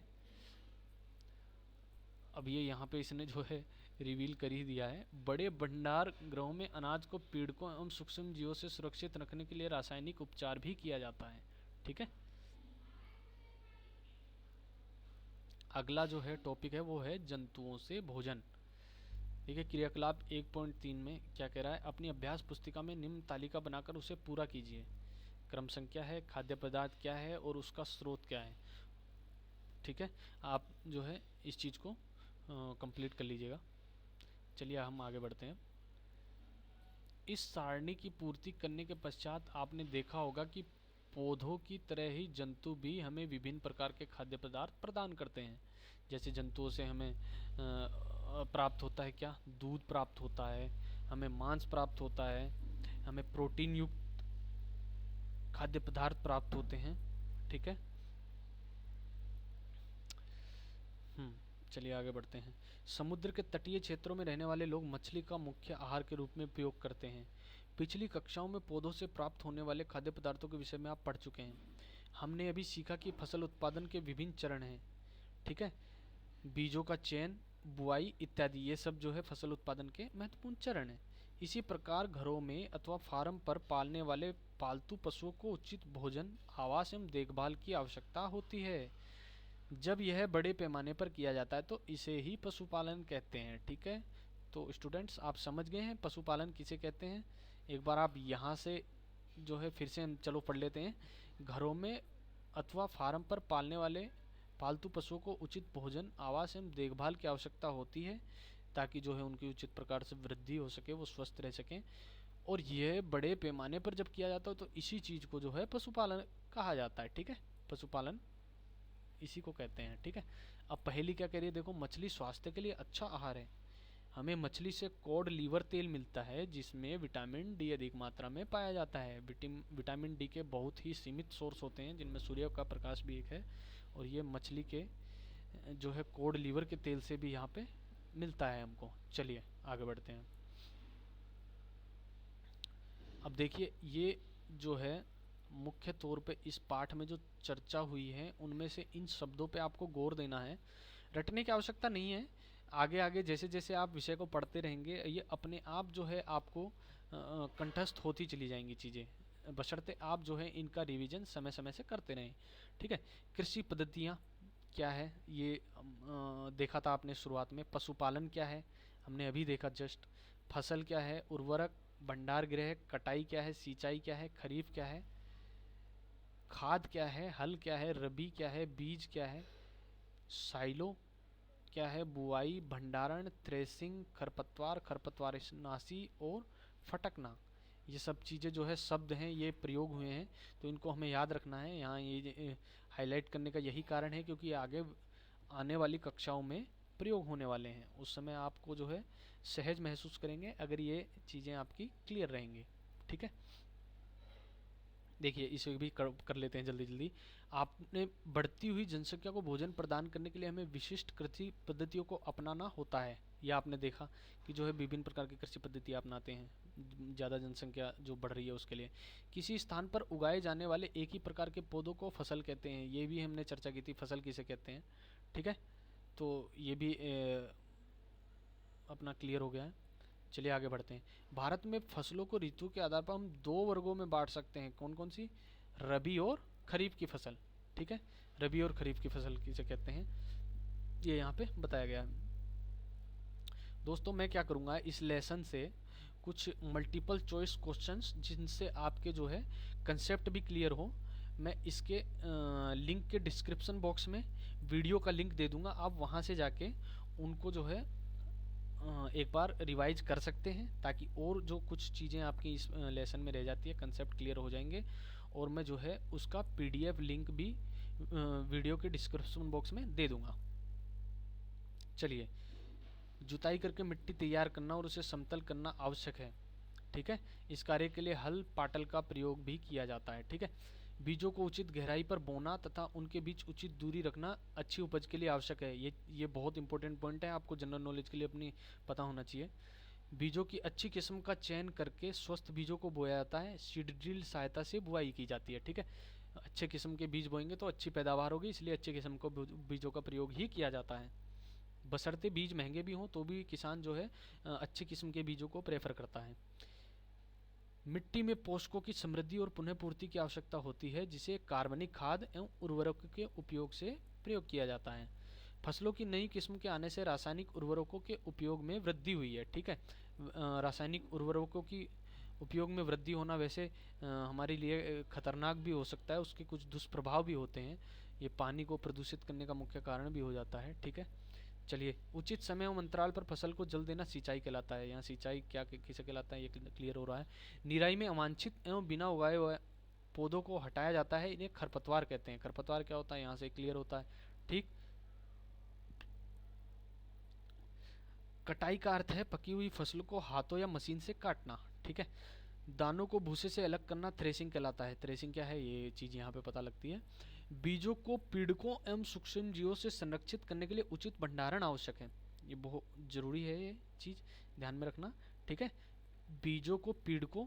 S1: अब ये यहाँ पे इसने जो है रिवील कर ही दिया है। बड़े भंडार गृहों में अनाज को पीड़कों एवं सूक्ष्म जीवों से सुरक्षित रखने के लिए रासायनिक उपचार भी किया जाता है। ठीक है, अगला जो है टॉपिक है वो है जंतुओं से भोजन। ठीक है, क्रियाकलाप 1.3 में क्या कह रहा है, अपनी अभ्यास पुस्तिका में निम्न तालिका बनाकर उसे पूरा कीजिए। क्रम संख्या है, खाद्य पदार्थ क्या है और उसका स्रोत क्या है। ठीक है, आप जो है इस चीज़ को कंप्लीट कर लीजिएगा। चलिए हम आगे बढ़ते हैं। इस सारणी की पूर्ति करने के पश्चात आपने देखा होगा कि पौधों की तरह ही जंतु भी हमें विभिन्न प्रकार के खाद्य पदार्थ प्रदान करते हैं। जैसे जंतुओं से हमें प्राप्त होता है क्या, दूध प्राप्त होता है, हमें मांस प्राप्त होता है, हमें प्रोटीन युक्त खाद्य पदार्थ प्राप्त होते हैं। ठीक है, चलिए आगे बढ़ते हैं। समुद्र के तटीय क्षेत्रों में रहने वाले लोग मछली का मुख्य आहार के रूप में उपयोग करते हैं। पिछली कक्षाओं में पौधों से प्राप्त होने वाले खाद्य पदार्थों के विषय में आप पढ़ चुके हैं। हमने अभी सीखा कि फसल उत्पादन के विभिन्न चरण हैं। ठीक है, बीजों का चयन, बुआई इत्यादि, ये सब जो है फसल उत्पादन के महत्वपूर्ण चरण हैं। इसी प्रकार घरों में अथवा फार्म पर पालने वाले पालतू पशुओं को उचित भोजन, आवास एवं देखभाल की आवश्यकता होती है। जब यह बड़े पैमाने पर किया जाता है तो इसे ही पशुपालन कहते हैं। ठीक है, तो स्टूडेंट्स आप समझ गए हैं पशुपालन किसे कहते हैं। एक बार आप यहाँ से जो है फिर से हम चलो पढ़ लेते हैं। घरों में अथवा फार्म पर पालने वाले पालतू पशुओं को उचित भोजन, आवास एवं देखभाल की आवश्यकता होती है ताकि जो है उनकी उचित प्रकार से वृद्धि हो सके, वो स्वस्थ रह सकें। और यह बड़े पैमाने पर जब किया जाता है तो इसी चीज़ को जो है पशुपालन कहा जाता है। ठीक है, पशुपालन इसी को कहते हैं। ठीक है, अब पहेली क्या कह रही है, देखो, मछली स्वास्थ्य के लिए अच्छा आहार है। हमें मछली से कॉड लीवर तेल मिलता है जिसमें विटामिन डी अधिक मात्रा में पाया जाता है। विटामिन डी के बहुत ही सीमित सोर्स होते हैं जिनमें सूर्य का प्रकाश भी एक है, और ये मछली के जो है कॉड लीवर के तेल से भी यहाँ पे मिलता है हमको। चलिए आगे बढ़ते हैं। अब देखिए, ये जो है मुख्य तौर पे इस पाठ में जो चर्चा हुई है उनमें से इन शब्दों पे आपको गौर देना है, रटने की आवश्यकता नहीं है। आगे आगे जैसे जैसे आप विषय को पढ़ते रहेंगे ये अपने आप जो है आपको कंठस्थ होती चली जाएंगी चीज़ें, बशर्ते आप जो है इनका रिवीजन समय समय से करते रहें। ठीक है, कृषि पद्धतियाँ क्या है ये देखा था आपने शुरुआत में। पशुपालन क्या है हमने अभी देखा जस्ट। फसल क्या है, उर्वरक, भंडार गृह, कटाई क्या है, सिंचाई क्या है, खरीफ क्या है, खाद क्या है, हल क्या है, रबी क्या है, बीज क्या है, साइलो क्या है, बुआई, भंडारण, थ्रेसिंग, खरपतवार, खरपतवारनाशी और फटकना, ये सब चीज़ें जो है शब्द हैं, ये प्रयोग हुए हैं तो इनको हमें याद रखना है। यहाँ ये हाईलाइट करने का यही कारण है क्योंकि आगे आने वाली कक्षाओं में प्रयोग होने वाले हैं, उस समय आपको जो है सहज महसूस करेंगे अगर ये चीज़ें आपकी क्लियर रहेंगी। ठीक है, देखिए इसे भी कर लेते हैं जल्दी जल्दी। आपने बढ़ती हुई जनसंख्या को भोजन प्रदान करने के लिए हमें विशिष्ट कृषि पद्धतियों को अपनाना होता है। यह आपने देखा कि जो है विभिन्न प्रकार की कृषि पद्धति अपनाते हैं ज़्यादा जनसंख्या जो बढ़ रही है उसके लिए। किसी स्थान पर उगाए जाने वाले एक ही प्रकार के पौधों को फसल कहते हैं, ये भी हमने चर्चा की थी, फसल किसे कहते हैं। ठीक है, तो ये भी अपना क्लियर हो गया है। चलिए आगे बढ़ते हैं। भारत में फसलों को ऋतु के आधार पर हम 2 वर्गों में बांट सकते हैं। कौन कौन सी? रबी और खरीफ की फसल। ठीक है, रबी और खरीफ की फसल किसे कहते हैं, ये यहाँ पे बताया गया है। दोस्तों मैं क्या करूँगा इस लेसन से कुछ मल्टीपल चॉइस क्वेश्चंस जिनसे आपके जो है कंसेप्ट भी क्लियर हो, मैं इसके लिंक के डिस्क्रिप्शन बॉक्स में वीडियो का लिंक दे दूंगा। आप वहाँ से जाके उनको जो है एक बार रिवाइज कर सकते हैं, ताकि और जो कुछ चीज़ें आपकी इस लेसन में रह जाती है कंसेप्ट क्लियर हो जाएंगे। और मैं जो है उसका पीडीएफ लिंक भी वीडियो के डिस्क्रिप्शन बॉक्स में दे दूंगा। चलिए, जुताई करके मिट्टी तैयार करना और उसे समतल करना आवश्यक है। ठीक है, इस कार्य के लिए हल पाटल का प्रयोग भी किया जाता है। ठीक है, बीजों को उचित गहराई पर बोना तथा उनके बीच उचित दूरी रखना अच्छी उपज के लिए आवश्यक है। ये बहुत इंपॉर्टेंट पॉइंट है, आपको जनरल नॉलेज के लिए अपनी पता होना चाहिए। बीजों की अच्छी किस्म का चयन करके स्वस्थ बीजों को बोया जाता है। सीड ड्रिल सहायता से बुआई की जाती है। ठीक है, अच्छे किस्म के बीज बोएंगे तो अच्छी पैदावार होगी, इसलिए अच्छे किस्म को बीजों का प्रयोग ही किया जाता है। बशर्ते बीज महंगे भी हों तो भी किसान जो है अच्छे किस्म के बीजों को प्रेफर करता है। मिट्टी में पोषकों की समृद्धि और पुनः पूर्ति की आवश्यकता होती है, जिसे कार्बनिक खाद एवं उर्वरकों के उपयोग से प्रयोग किया जाता है। फसलों की नई किस्म के आने से रासायनिक उर्वरकों के उपयोग में वृद्धि हुई है। ठीक है, रासायनिक उर्वरकों की उपयोग में वृद्धि होना वैसे हमारे लिए खतरनाक भी हो सकता है, उसके कुछ दुष्प्रभाव भी होते हैं। ये पानी को प्रदूषित करने का मुख्य कारण भी हो जाता है। ठीक है, चलिए, उचित समय एवं अंतराल पर फसल को जल देना सिंचाई कहलाता है। यहाँ सिंचाई क्या किसे कहलाता है ये क्लियर हो रहा है। निराई में अवांछित एवं बिना उगाए हुए पौधों को हटाया जाता है, इन्हें खरपतवार कहते हैं। खरपतवार क्या होता है यहाँ से क्लियर होता है। ठीक, कटाई का अर्थ है पकी हुई फसल को हाथों या मशीन से काटना। ठीक है, दानों को भूसे से अलग करना थ्रेसिंग कहलाता है। थ्रेसिंग क्या है ये चीज़ यहाँ पे पता लगती है। बीजों को पीड़कों एवं सूक्ष्म जीवों से संरक्षित करने के लिए उचित भंडारण आवश्यक है। ये बहुत जरूरी है, ये चीज़ ध्यान में रखना। ठीक है, बीजों को पीड़कों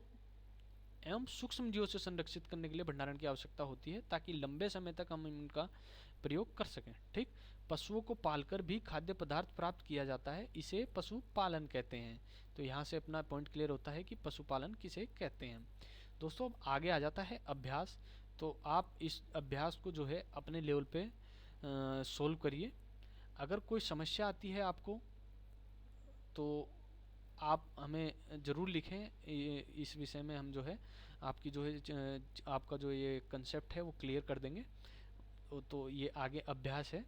S1: एवं सूक्ष्म जीवों से संरक्षित करने के लिए भंडारण की आवश्यकता होती है, ताकि लंबे समय तक हम इनका प्रयोग कर सकें। ठीक, पशुओं को पालकर भी खाद्य पदार्थ प्राप्त किया जाता है, इसे पशुपालन कहते हैं। तो यहाँ से अपना पॉइंट क्लियर होता है कि पशुपालन किसे कहते हैं। दोस्तों अब आगे आ जाता है अभ्यास। तो आप इस अभ्यास को जो है अपने लेवल पे सोल्व करिए। अगर कोई समस्या आती है आपको तो आप हमें ज़रूर लिखें। इस विषय में हम जो है आपकी जो है आपका जो ये कंसेप्ट है वो क्लियर कर देंगे। तो ये आगे अभ्यास है।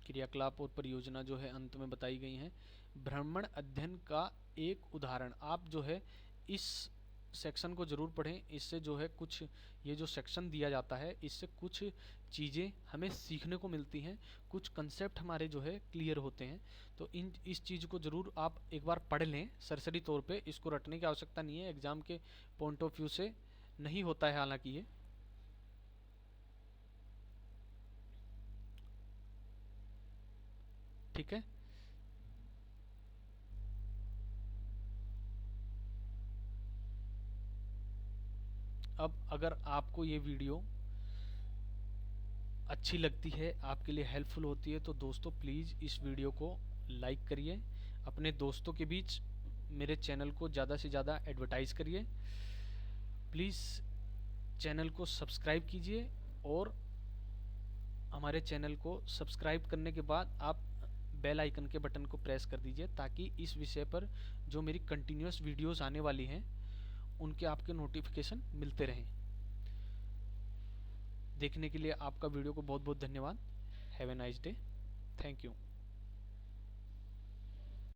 S1: क्रियाकलाप और परियोजना जो है अंत में बताई गई हैं। भ्रमण अध्ययन का एक उदाहरण, आप जो है इस सेक्शन को ज़रूर पढ़ें। इससे जो है कुछ ये जो सेक्शन दिया जाता है इससे कुछ चीज़ें हमें सीखने को मिलती हैं, कुछ कंसेप्ट हमारे जो है क्लियर होते हैं। तो इस चीज़ को ज़रूर आप एक बार पढ़ लें सरसरी तौर पे। इसको रटने की आवश्यकता नहीं है, एग्ज़ाम के पॉइंट ऑफ व्यू से नहीं होता है हालांकि ये। ठीक है, अब अगर आपको ये वीडियो अच्छी लगती है, आपके लिए हेल्पफुल होती है, तो दोस्तों प्लीज़ इस वीडियो को लाइक करिए, अपने दोस्तों के बीच मेरे चैनल को ज़्यादा से ज़्यादा एडवर्टाइज़ करिए। प्लीज़ चैनल को सब्सक्राइब कीजिए, और हमारे चैनल को सब्सक्राइब करने के बाद आप बेल आइकन के बटन को प्रेस कर दीजिए, ताकि इस विषय पर जो मेरी कंटिन्यूस वीडियोस आने वाली हैं उनके आपके नोटिफिकेशन मिलते रहें। देखने के लिए आपका वीडियो को बहुत बहुत धन्यवाद। Have a nice day. Thank you.